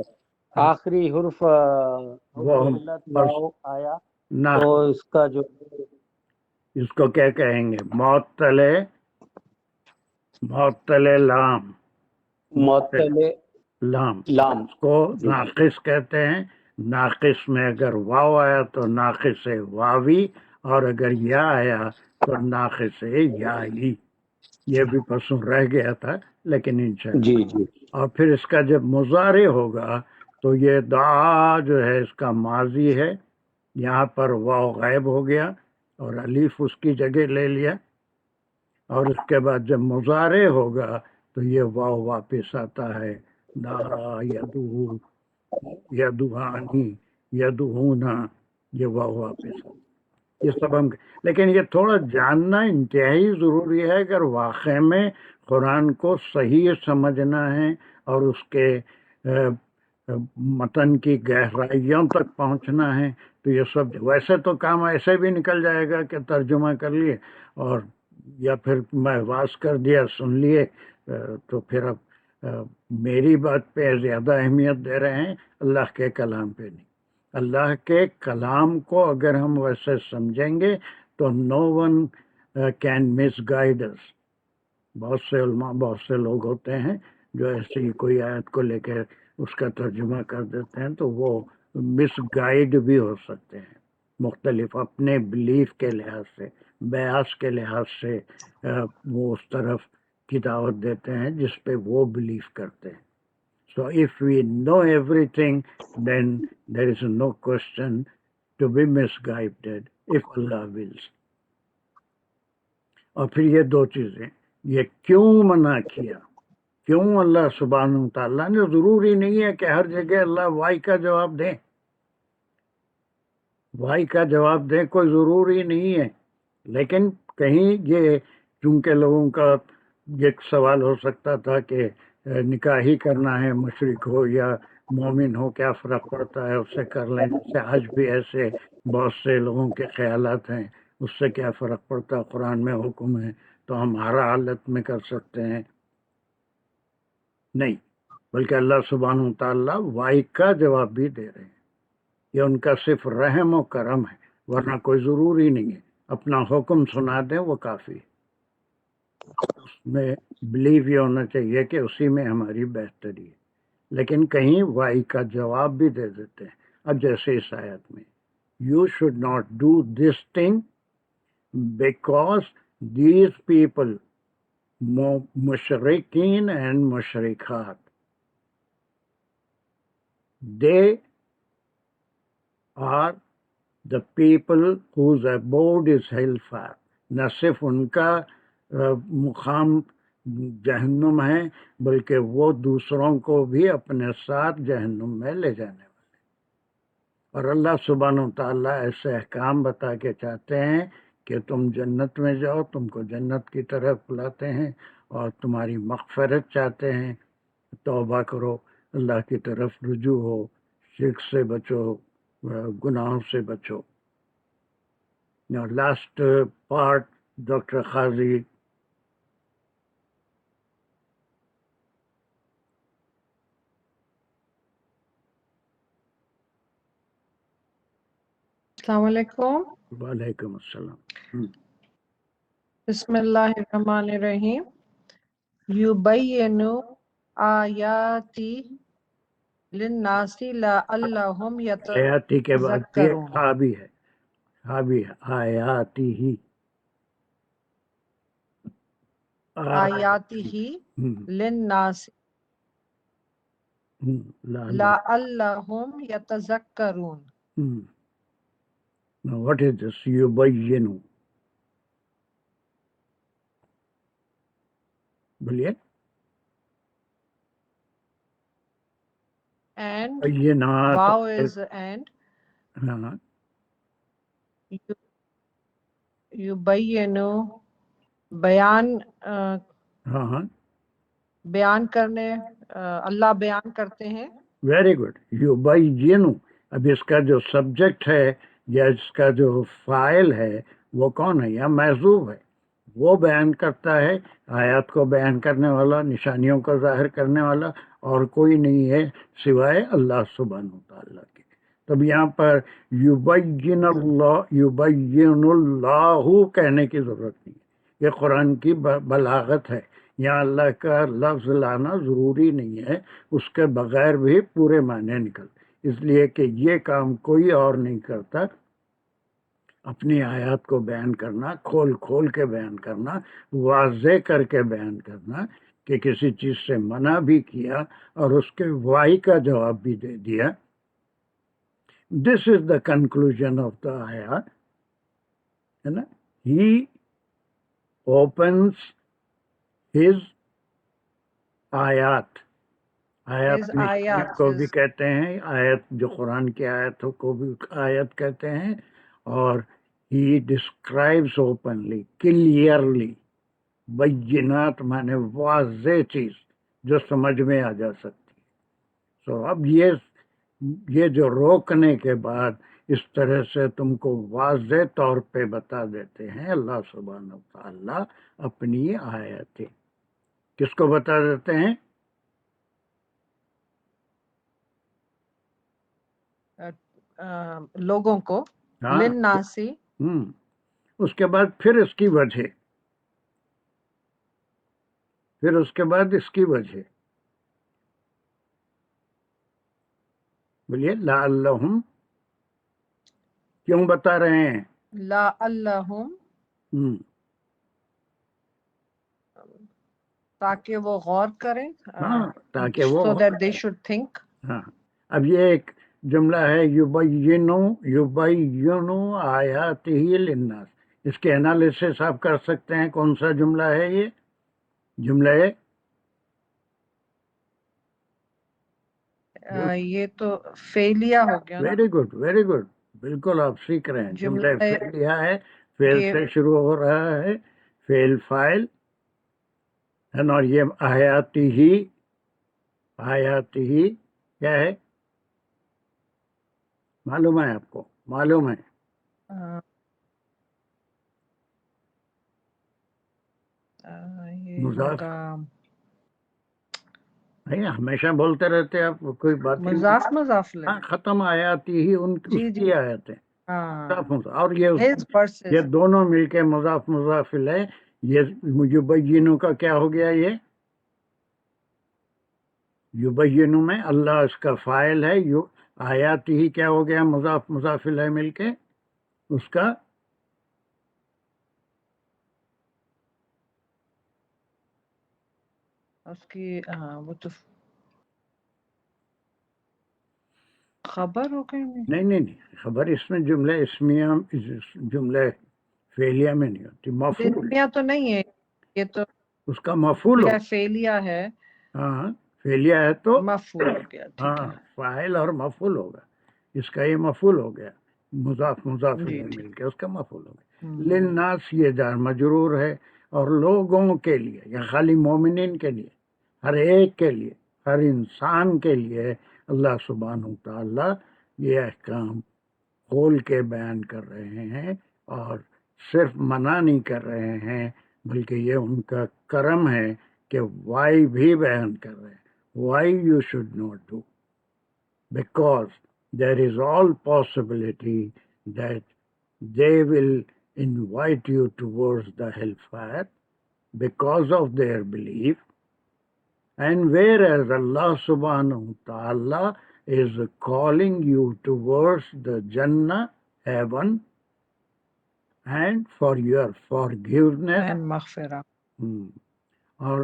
آخری حرف وہ ہم علت واو آیا نہ تو اس کا جو اس کو کیا کہیں گے؟ معطل لام، معطل لام لام. اس کو ناقص کہتے ہیں. ناقص میں اگر واو آیا تو ناقص واوی، اور اگر یا آیا تو ناقص یائی. یہ بھی پرسوں رہ گیا تھا لیکن انشاءاللہ. جی جی. اور پھر اس کا جب مضارع ہوگا تو یہ دعا جو ہے اس کا ماضی ہے، یہاں پر واو غائب ہو گیا اور الف اس کی جگہ لے لیا، اور اس کے بعد جب مضارع ہوگا تو یہ واو واپس آتا ہے. دعا یدعو، یدعانی، یدعونا، یہ واو واپس آتا ہے. یہ سب ہم، لیکن یہ تھوڑا جاننا انتہائی ضروری ہے اگر واقع میں قرآن کو صحیح سمجھنا ہے اور اس کے متن کی گہرائیوں تک پہنچنا ہے. تو یہ سب، ویسے تو کام ایسے بھی نکل جائے گا کہ ترجمہ کر لیے اور یا پھر میں واز کر دیا، سن لیے، تو پھر اب میری بات پہ زیادہ اہمیت دے رہے ہیں، اللہ کے کلام پہ نہیں. اللہ کے کلام کو اگر ہم ویسے سمجھیں گے تو no one can misguide us. بہت سے علماء، بہت سے لوگ ہوتے ہیں جو ایسی کوئی آیت کو لے کے اس کا ترجمہ کر دیتے ہیں تو وہ مس گائیڈ بھی ہو سکتے ہیں، مختلف اپنے بلیف کے لحاظ سے، بیاس کے لحاظ سے وہ اس طرف کی دعوت دیتے ہیں جس پہ وہ بلیف کرتے ہیں. So if we know everything, then there is no question to be misguided if Allah wills. اور پھر یہ دو چیزیں، یہ کیوں منع کیا، کیوں اللہ سبحانہ تعالیٰ نے، ضروری نہیں ہے کہ ہر جگہ اللہ وائی کا جواب دیں، وائی کا جواب دیں، کوئی ضروری نہیں ہے. لیکن کہیں یہ چونکہ لوگوں کا ایک سوال ہو سکتا تھا کہ نکاح ہی کرنا ہے، مشرک ہو یا مومن ہو کیا فرق پڑتا ہے، اس سے کر لیں. جیسے حج بھی ایسے بہت سے لوگوں کے خیالات ہیں، اس سے کیا فرق پڑتا، قرآن میں حکم ہے تو ہم ہر حالت میں کر سکتے ہیں. نہیں، بلکہ اللہ سبحانہ تعالیٰ وائی کا جواب بھی دے رہے ہیں. یہ ان کا صرف رحم و کرم ہے، ورنہ کوئی ضروری نہیں ہے. اپنا حکم سنا دیں وہ کافی ہے. اس میں بلیو یہ ہونا چاہیے کہ اسی میں ہماری بہتری ہے. لیکن کہیں وائی کا جواب بھی دے دیتے ہیں. اب جیسے اس آیت میں you should not do this thing because these people, مشرکین اینڈ مشرکات، they are the people whose abode is hellfire. نہ صرف ان کا مقام جہنم ہے بلکہ وہ دوسروں کو بھی اپنے ساتھ جہنم میں لے جانے والے. اور اللہ سبحانہ تعالیٰ ایسے احکام بتا کے چاہتے ہیں کہ تم جنت میں جاؤ، تم کو جنت کی طرف بلاتے ہیں اور تمہاری مغفرت چاہتے ہیں. توبہ کرو، اللہ کی طرف رجوع ہو، شرک سے بچو، گناہوں سے بچو. لاسٹ پارٹ ڈاکٹر قاضی. السلام علیکم. وعلیکم السلام. بسم اللہ الرحمن الرحیم. یبین آیاتی للناس لعلهم آیاتی کے بعد پھر يتذكرون ہا بھی ہے، ہا بھی ہے، آیاتی ہی آیاته للناس لعلهم يتذكرون. Now what is this یبینو؟ بولیے. And بینات wow is and ہاں یبینو بیان ہاں ہاں بیان کرنے اللہ بیان کرتے ہیں. Very good. یبینو. اب اس کا جو سبجیکٹ ہے یا اس کا جو فاعل ہے وہ کون ہے؟ یا محذوف ہے. وہ بیان کرتا ہے، آیات کو بیان کرنے والا، نشانیوں کو ظاہر کرنے والا اور کوئی نہیں ہے سوائے اللہ سبحانہ وتعالیٰ کے. تب یہاں پر یبین اللہ کہنے کی ضرورت نہیں ہے. یہ قرآن کی بلاغت ہے. یہاں اللہ کا لفظ لانا ضروری نہیں ہے، اس کے بغیر بھی پورے معنی نکل. اس لیے کہ یہ کام کوئی اور نہیں کرتا، اپنی آیات کو بیان کرنا، کھول کھول کے بیان کرنا، واضح کر کے بیان کرنا کہ کسی چیز سے منع بھی کیا اور اس کے وائی کا جواب بھی دے دیا. دس از دا کنکلوژن آف دا آیات، ہے نا. ہی اوپنس ہز آیات. آیات کو بھی کہتے ہیں، آیت جو قرآن کی آیتوں کو بھی آیت کہتے ہیں. اور ہی ڈسکرائبس اوپنلی، کلیئرلی. بینات مانے واضح چیز جو سمجھ میں آ جا سکتی. سو اب یہ جو روکنے کے بعد اس طرح سے تم کو واضح طور پہ بتا دیتے ہیں اللہ سبحانہ وتعالیٰ اپنی آیتیں. کس کو بتا دیتے ہیں؟ لوگوں کو. للناسی. اس کے بعد پھر اس کی وجہ، پھر اس کے بعد اس کی وجہ. بولیے. لعلہم کیوں بتا رہے ہیں؟ لعلہم تاکہ وہ غور کریں. ہاں تاکہ وہ so that they should think. ہاں. اب یہ ایک جملہ ہے یبینو آیاتہ للناس. اس کے انالیسس آپ کر سکتے ہیں. کون سا جملہ ہے یہ؟ جملہ ہے یہ تو فعلیہ ہو گیا نا. Very good very good. بالکل آپ سیکھ رہے ہیں. جملہ فعلیہ ہے، فعل سے شروع ہو رہا ہے، فعل فاعل ہے نا. اور یہ آیاتی ہی کیا ہے؟ معلوم ہے آپ کو؟ معلوم ہے. مضاف نہیں، ہمیشہ بولتے رہتے آپ، کوئی بات مضاف ہاں ختم. آیاتی ہی ان کی آیتیں. اور یہ دونوں مل کے مضاف مضاف ہے. یہ یبینو کا کیا ہو گیا؟ یہ یبینو میں اللہ اس کا فاعل ہے. آیاتی ہی کیا ہو گیا؟ مضاف مضاف ہے مل کے اس کا اس کی وہ تو خبر ہو گئی. نہیں خبر اس میں جملہ اسمیہ، جملہ فعلیہ میں نہیں ہوتی. مفعول تو نہیں ہے یہ تو اس کا مفعول ہو. فعلیہ ہے. ہاں فعلیہ ہے تو مفعول ہو گیا. ہاں فاعل اور مفعول ہوگا. اس کا یہ مفعول ہو گیا. مضاف مضاف مل کے اس کا مفعول ہو گیا. للناس یہ جار مجرور ہے، اور لوگوں کے لیے، یا خالی مومنین کے لیے، ہر ایک کے لیے، ہر انسان کے لیے اللہ سبحانہ وتعالیٰ یہ احکام کھول کے بیان کر رہے ہیں. اور صرف منع نہیں کر رہے ہیں، بلکہ یہ ان کا کرم ہے کہ وائی بھی بیان کر رہے ہیں. Why you should not do, because there is all possibility that they will invite you towards the hellfire because of their belief, And whereas Allah subhanahu wa ta'ala is calling you towards the Jannah, heaven, and for your forgiveness, and maghfirah. or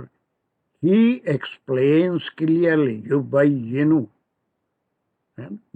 He explains clearly, yubayyinu,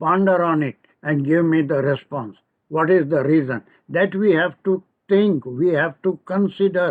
Ponder on it and give me the response. what is the reason? That we have to think, we have to consider.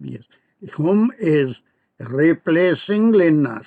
Yes. Whom is replacing linnas,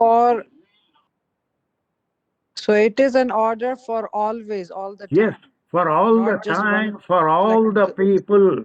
or so it is an order for always, all the time. Yes, for all the Not just time, one, for all like the people,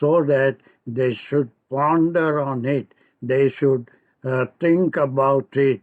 so that they should ponder on it, they should think about it,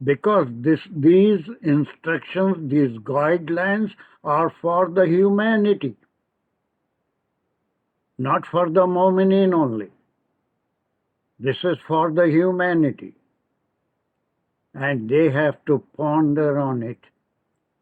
Because these instructions, these guidelines are for the humanity, not for the mu'minin only. This is for the humanity, and they have to ponder on it.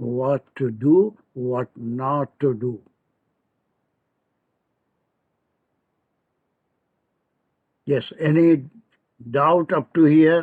what to do, what not to do. Yes, any doubt up to here?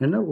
ہے نا,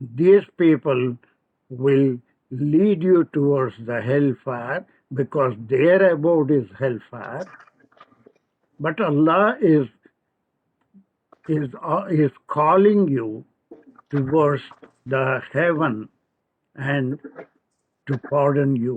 These people will lead you towards the hellfire because their abode is hellfire. But Allah is calling you towards the heaven and to pardon you.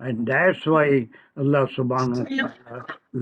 And that's why Allah subhanahu wa ta'ala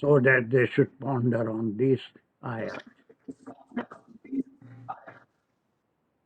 so that they should ponder on this ayat.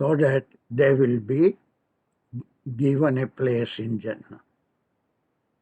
so that they will be given a place in Jannah.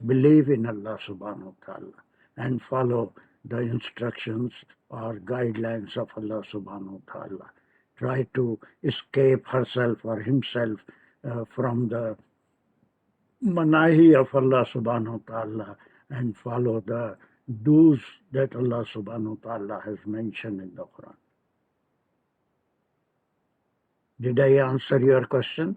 Believe in Allah subhanahu wa ta'ala and follow the instructions or guidelines of Allah subhanahu wa ta'ala. Try to escape herself or himself from the manahi of Allah subhanahu wa ta'ala and follow the do's that Allah subhanahu wa ta'ala has mentioned in the Quran. Did I answer your question?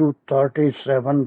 237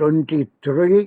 23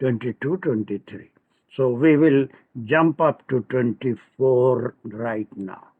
22, 23। So we will jump up to 24 right now,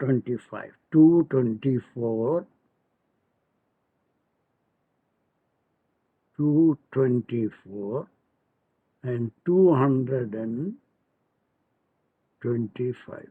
25, 224, 224 and 225।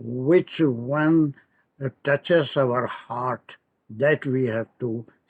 which one touches our heart that we have to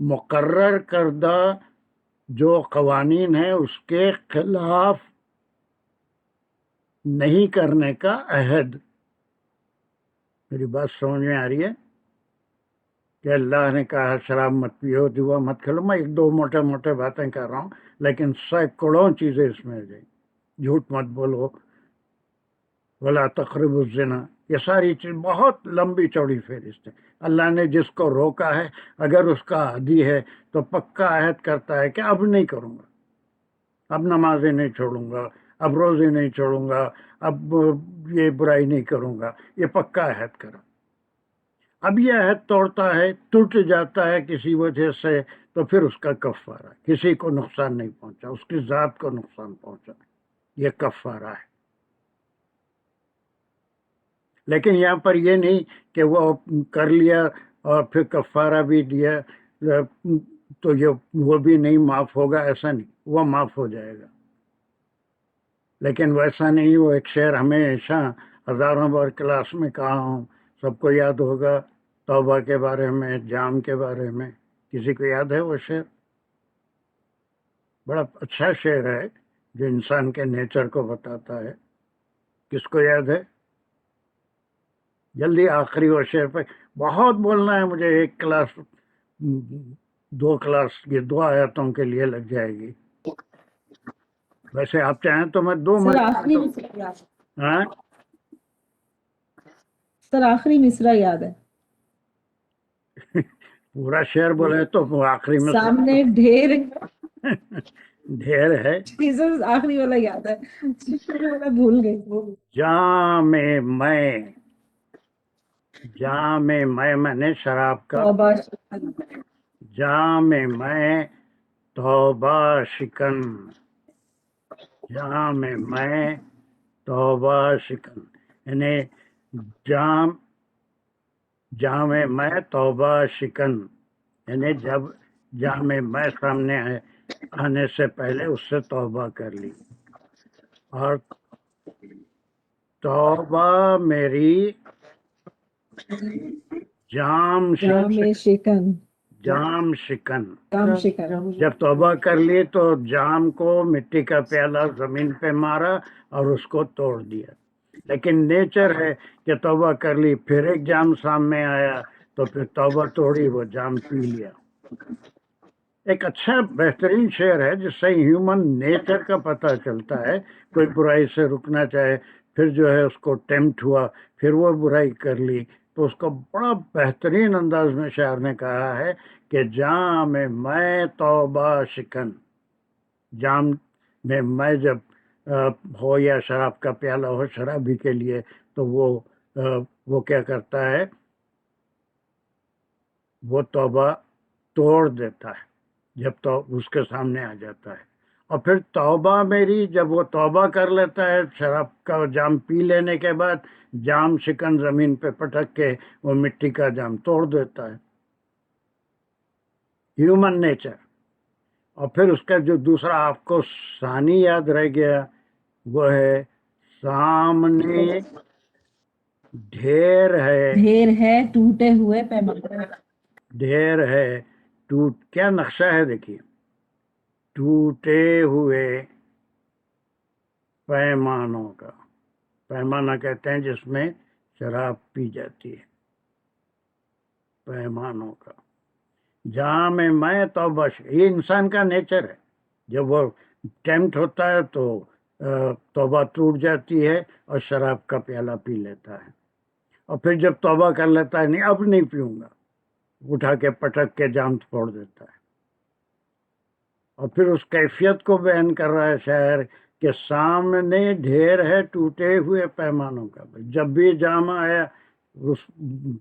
مقرر کردہ جو قوانین ہیں اس کے خلاف نہیں کرنے کا عہد. میری بات سمجھ میں آ رہی ہے کہ اللہ نے کہا شراب مت پیو، جوا مت کھلو. میں ایک دو موٹے موٹے باتیں کر رہا ہوں، لیکن سینکڑوں چیزیں اس میں گئی. جھوٹ مت بولو، ولا تقربوا الزنا، یہ ساری چیز بہت لمبی چوڑی فہرست ہے. اللہ نے جس کو روکا ہے اگر اس کا عادی ہے تو پکا عہد کرتا ہے کہ اب نہیں کروں گا، اب نمازیں نہیں چھوڑوں گا، اب روزے نہیں چھوڑوں گا، اب یہ برائی نہیں کروں گا. یہ پکا عہد کرا. اب یہ عہد توڑتا ہے، ٹوٹ جاتا ہے کسی وجہ سے، تو پھر اس کا کفارہ. کسی کو نقصان نہیں پہنچا، اس کی ذات کو نقصان پہنچا، یہ کفارہ ہے. لیکن یہاں پر یہ نہیں کہ وہ کر لیا اور پھر کفارہ بھی دیا تو وہ بھی نہیں معاف ہوگا، ایسا نہیں. وہ معاف ہو جائے گا، لیکن ویسا نہیں. وہ ایک شعر ہمیشہ ہزاروں بار کلاس میں کہا ہوں، سب کو یاد ہوگا، توبہ کے بارے میں، جام کے بارے میں. کسی کو یاد ہے وہ شعر؟ بڑا اچھا شعر ہے جو انسان کے نیچر کو بتاتا ہے. کس کو یاد ہے؟ جلدی آخری وہ شعر پہ. بہت بولنا ہے مجھے، ایک کلاس، دو کلاس، یہ 2 آیتوں کے لیے لگ جائے گی. ویسے آپ چاہیں تو میں 2 سر منٹ. آخری مصرع یاد ہے. ہاں سر آخری مصرع یاد ہے. پورا شعر بولے تو وہ آخری میں سامنے ڈھیر ڈھیر ہے. سر آخری والا یاد ہے، شروع والا بھول گئی. جام میں، جام میں نے شراب کا، توبہ جام میں توبہ شکن، جام میں توبہ شکن، یعنی جام میں توبہ شکن، یعنی جب جام میں سامنے آنے سے پہلے اس سے توبہ کر لی. اور توبہ میری جام شکن، جام شکن. کام شکن. جب توبہ کر لی تو جام کو، مٹی کا پیالہ زمین پہ مارا اور اس کو توڑ دیا. لیکن نیچر ہے کہ توبہ کر لی، پھر ایک جام سامنے آیا تو پھر توبہ توڑی، وہ جام پی لیا. ایک اچھا بہترین شعر ہے جس سے ہیومن نیچر کا پتہ چلتا ہے. کوئی برائی سے رکنا چاہے، پھر جو ہے اس کو ٹیمپٹ ہوا، پھر وہ برائی کر لی، تو اس کو بڑا بہترین انداز میں شاعر نے کہا ہے کہ جام میں توبہ شکن. جام میں جب ہو یا شراب کا پیالہ ہو شرابی کے لیے، تو وہ کیا کرتا ہے، وہ توبہ توڑ دیتا ہے جب تو اس کے سامنے آ جاتا ہے. اور پھر توبہ میری، جب وہ توبہ کر لیتا ہے شراب کا جام پی لینے کے بعد، جام شکن زمین پہ پٹک کے وہ مٹی کا جام توڑ دیتا ہے. Human nature. اور پھر اس کا جو دوسرا آپ کو ثانی یاد رہ گیا، وہ ہے سامنے ڈھیر ہے ٹوٹے ہوئے پیمانے. ڈھیر ہے کیا نقشہ ہے دیکھیے، ٹوٹے ہوئے پیمانوں کا. پیمانہ کہتے ہیں جس میں شراب پی جاتی ہے، پیمانوں کا. جام میں توبہ، یہ انسان کا نیچر ہے. جب وہ ٹیمپٹ ہوتا ہے تو توبہ ٹوٹ جاتی ہے اور شراب کا پیالہ پی لیتا ہے. اور پھر جب توبہ کر لیتا ہے، نہیں اب نہیں پیوں گا، اٹھا کے پٹک کے جام پھوڑ دیتا ہے. اور پھر اس کیفیت کو بیان کر رہا ہے شاعر کہ سامنے ڈھیر ہے ٹوٹے ہوئے پیمانوں کا. جب بھی جام آیا اس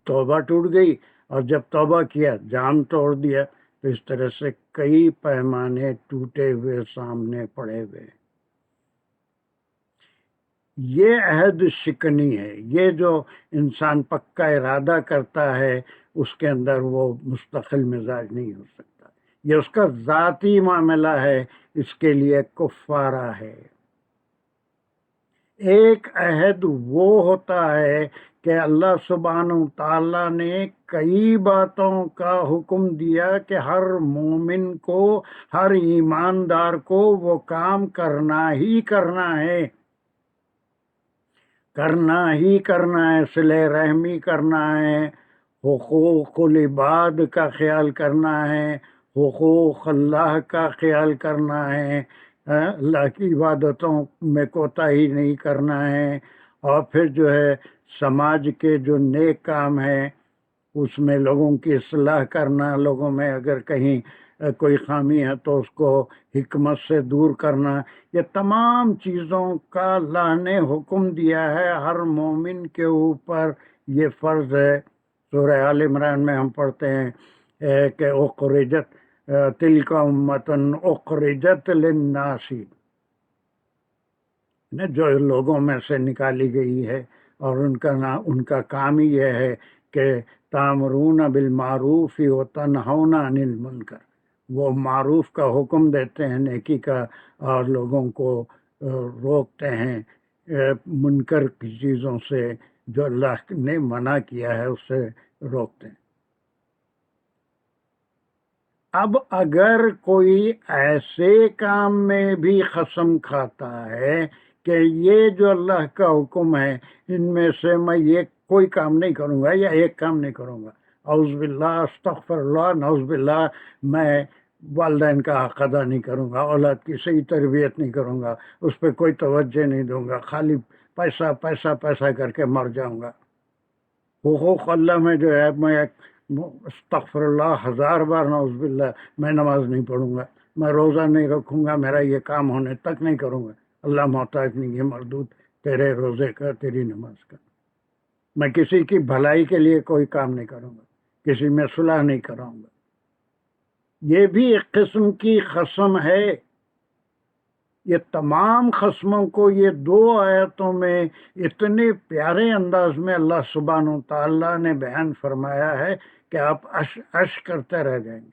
توبہ ٹوٹ گئی، اور جب توبہ کیا جام توڑ دیا. تو اس طرح سے کئی پیمانے ٹوٹے ہوئے سامنے پڑے ہوئے. یہ عہد شکنی ہے. یہ جو انسان پکا ارادہ کرتا ہے اس کے اندر وہ مستقل مزاج نہیں ہو سکتا. یہ اس کا ذاتی معاملہ ہے، اس کے لیے کفارہ ہے. ایک عہد وہ ہوتا ہے کہ اللہ سبحانہ تعالیٰ نے کئی باتوں کا حکم دیا کہ ہر مومن کو، ہر ایماندار کو وہ کام کرنا ہی کرنا ہے، کرنا ہی کرنا ہے، صلہ رحمی کرنا ہے، حقوق العباد کا خیال کرنا ہے، حقوق اللہ کا خیال کرنا ہے، اللہ کی عبادتوں میں کوتاہی نہیں کرنا ہے، اور پھر جو ہے سماج کے جو نیک کام ہے اس میں لوگوں کی اصلاح کرنا، لوگوں میں اگر کہیں کوئی خامی ہے تو اس کو حکمت سے دور کرنا، یہ تمام چیزوں کا اللہ نے حکم دیا ہے، ہر مومن کے اوپر یہ فرض ہے۔ سورہ آل عمران میں ہم پڑھتے ہیں کہ اخرجت تلک امتن اخرجت للناس، جو لوگوں میں سے نکالی گئی ہے، اور ان کا کام ہی یہ ہے کہ تامرون بالمعروف وتنہون عن المنکر، وہ معروف کا حکم دیتے ہیں، نیکی کا، اور لوگوں کو روکتے ہیں منکر کی چیزوں سے، جو اللہ نے منع کیا ہے اس سے روکتے ہیں۔ اب اگر کوئی ایسے کام میں بھی قسم کھاتا ہے کہ یہ جو اللہ کا حکم ہے ان میں سے میں یہ کوئی کام نہیں کروں گا یا ایک کام نہیں کروں گا، اعوذ باللہ، استغفر اللہ، نعوذ باللہ، میں والدین کا حق ادا نہیں کروں گا، اولاد کی صحیح تربیت نہیں کروں گا، اس پہ کوئی توجہ نہیں دوں گا، خالی پیسہ پیسہ پیسہ کر کے مر جاؤں گا، حقوق اللہ میں جو ہے میں استغفر اللہ 1000 بار نعوذ باللہ، میں نماز نہیں پڑھوں گا، میں روزہ نہیں رکھوں گا، میرا یہ کام ہونے تک نہیں کروں گا، اللہ محتاج نہیں ہے مردود تیرے روزے کا، تیری نماز کا، میں کسی کی بھلائی کے لیے کوئی کام نہیں کروں گا، کسی میں صلح نہیں کراؤں گا، یہ بھی ایک قسم کی قسم ہے۔ یہ تمام قسموں کو یہ 2 آیتوں میں اتنے پیارے انداز میں اللہ سبحانہ تعالیٰ نے بیان فرمایا ہے کہ آپ عش کرتے رہ جائیں گے۔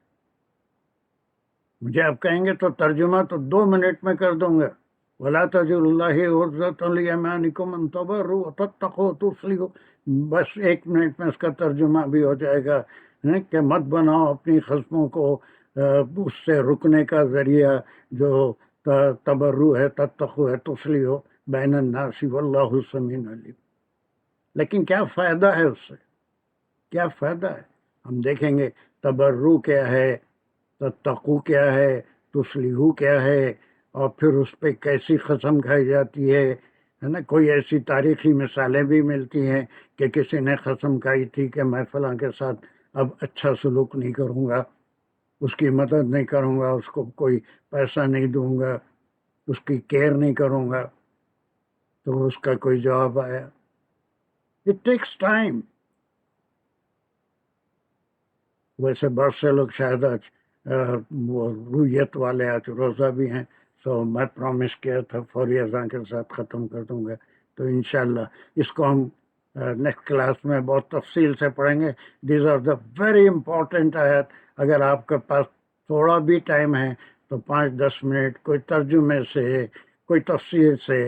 مجھے آپ کہیں گے تو ترجمہ تو 2 منٹ میں کر دوں گا، وَلَا تَجْعَلُوا اللَّهَ عُرْضَةً لِأَيْمَانِكُمْ أَن تَبَرُّوا وَتَتَّقُوا وَتُصْلِحُوا، بس 1 منٹ میں اس کا ترجمہ بھی ہو جائے گا کہ مت بناؤ اپنی قسموں کو اس سے رکنے کا ذریعہ جو تبرو ہے، تتقو ہے، تصلیح بین الناس واللہ سمیع علیم۔ لیکن کیا فائدہ ہے اس سے؟ کیا فائدہ ہے؟ ہم دیکھیں گے تبرو کیا ہے، تتقو کیا ہے، تصلیح کیا ہے، اور پھر اس پہ کیسی قسم کھائی جاتی ہے نا۔ کوئی ایسی تاریخی مثالیں بھی ملتی ہیں کہ کسی نے قسم کھائی تھی کہ میں فلاں کے ساتھ اب اچھا سلوک نہیں کروں گا، اس کی مدد نہیں کروں گا، اس کو کوئی پیسہ نہیں دوں گا، اس کی کیئر نہیں کروں گا، تو اس کا کوئی جواب آیا، اٹ ٹیکس ٹائم۔ ویسے بہت سے لوگ شاید آج وہ رویت والے آج روزہ بھی ہیں، سو میں پرومس کیا تھا فوری اذان کے ساتھ ختم کر دوں گا، تو انشاءاللہ اس کو ہم نیکسٹ کلاس میں بہت تفصیل سے پڑھیں گے۔ These are the very important آیت۔ اگر آپ کے پاس تھوڑا بھی ٹائم ہے تو 5-10 منٹ کوئی ترجمے سے، کوئی تفسیر سے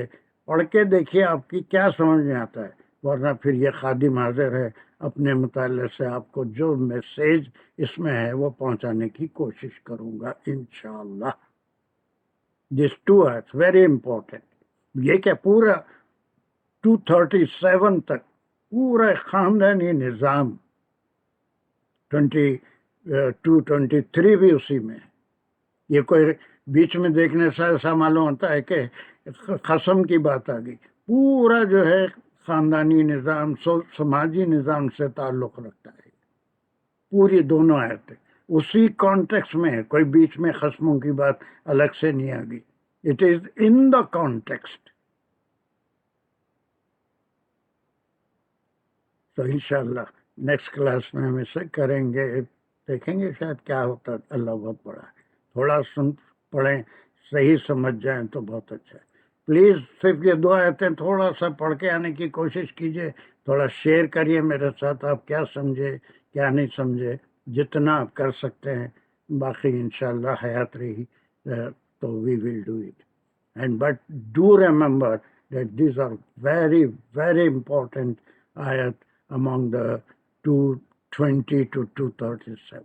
پڑھ کے دیکھیے آپ کی کیا سمجھ میں آتا ہے، ورنہ پھر یہ خادم حاضر ہے اپنے مطالعے سے آپ کو جو میسیج اس میں ہے وہ پہنچانے کی کوشش کروں گا انشاءاللہ۔ These 2 آیتس ویری امپورٹنٹ۔ یہ کہ پورا 237 تک پورا خاندانی نظام، 22-23 بھی اسی میں ہے۔ یہ کوئی بیچ میں دیکھنے سے ایسا معلوم ہوتا ہے کہ قسم کی بات آ گئی، پورا جو ہے خاندانی نظام، سماجی نظام سے تعلق رکھتا ہے، پوری دونوں آیتیں اسی کانٹیکس میں ہے، کوئی بیچ میں قسموں کی بات الگ سے نہیں آ گئی، it is in the context. تو انشاءاللہ نیکسٹ کلاس میں ہم اسے کریں گے، دیکھیں گے شاید کیا ہوتا ہے۔ اللہ بہت بڑا ہے، تھوڑا پڑھیں، صحیح سمجھ جائیں تو بہت اچھا ہے۔ پلیز صرف یہ 2 آیتیں تھوڑا سا پڑھ کے آنے کی کوشش کیجئے، تھوڑا شیئر کریے میرے ساتھ، آپ کیا سمجھے کیا نہیں سمجھے، جتنا آپ کر سکتے ہیں۔ باقی انشاءاللہ حیات رہی تو we will do it. And but do remember that these are very, very important ayat among the 220 to 237.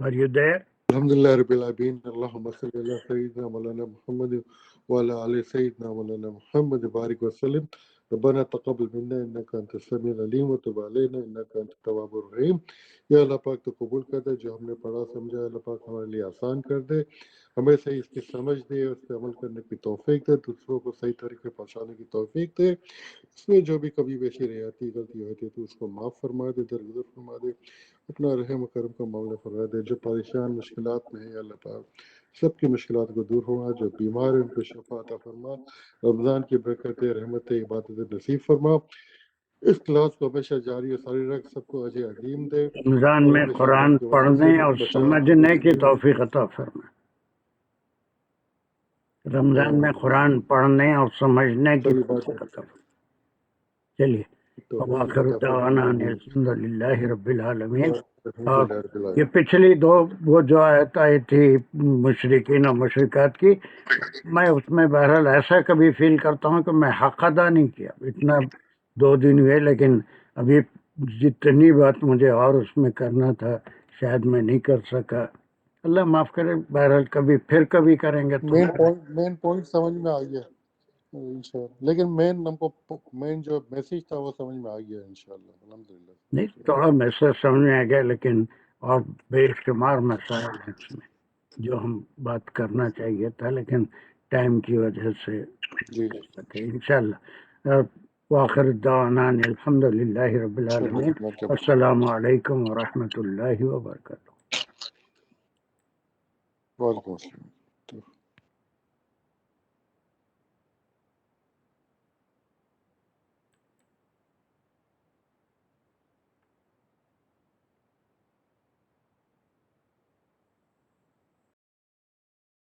Are you there? Alhamdulillah Rabbil Alamin. Allahumma salli ala Sayyidina Mawlana Muhammad wa ala ali Sayyidina Mawlana Muhammad barik wa sallim. ربنا تقبل منا انك انت السميع العليم وتب علينا انك انت التواب الرحيم. یا اللہ پاک تو قبول کر دے، جو ہم نے پڑھا سمجھا اللہ پاک ہمارے لیے آسان کر دے، ہمیں صحیح اس کی سمجھ دے، اس پہ عمل کرنے کی توفیق دے، دوسروں کو صحیح طریقے پہنچانے کی توفیق دے، اس میں جو بھی کبھی بیشی رہتی غلطی ہوتی ہے تو اس کو معاف فرما دے، درگزر فرما دے، اپنا رحم و کرم کا معاملہ فرما دے۔ جو پریشان مشکلات میں ہے اللہ پاک سب کی مشکلات کو دور ہونا، جو بیمار ہیں ان کو شفا عطا فرما، رمضان کی برکتیں رحمتیں عبادت نصیب فرما، اس کلاس کو ہمیشہ جاری و ساری رکھ، سب کو اجر عظیم دے، رمضان اور میں ہمیشہ قرآن ڈر کے وسوسے پڑھنے سے اور بچا سمجھنے کی توفیق عطا فرما۔ رمضان میں قرآن پڑھنے اور سمجھنے کی صحیح بات توفیق ہے، عطا فرما۔ چلیے، وآخر دعوانا ان الحمد للہ رب العالمین۔ اور الحمدللہ رب یہ العالمین۔ پچھلی دو وہ جو آیت آئی تھی مشرکین اور مشرکات کی، میں اس میں بہرحال ایسا کبھی فیل کرتا ہوں کہ میں حق ادا نہیں کیا، اتنا 2 دن ہوئے لیکن ابھی جتنی بات مجھے اور اس میں کرنا تھا شاید میں نہیں کر سکا، اللہ معاف کرے، بہرحال کبھی پھر کبھی کریں گے تو مین پوائنٹ سمجھ میں آ گیا انشاءاللہ، لیکن مین ہم کو مین جو میسج تھا وہ سمجھ میں آ گیا انشاءاللہ، الحمدللہ۔ نہیں، تھوڑا میسج سمجھ میں آ گیا لیکن اور بے شمار مسائل ہیں اس میں جو ہم بات کرنا چاہیے تھا لیکن ٹائم کی وجہ سے جی انشاءاللہ۔ وآخر دعوانا ان الحمد للہ رب العالمین۔ السلام علیکم ورحمۃ اللہ وبرکاتہ۔ وعلیکم السلام۔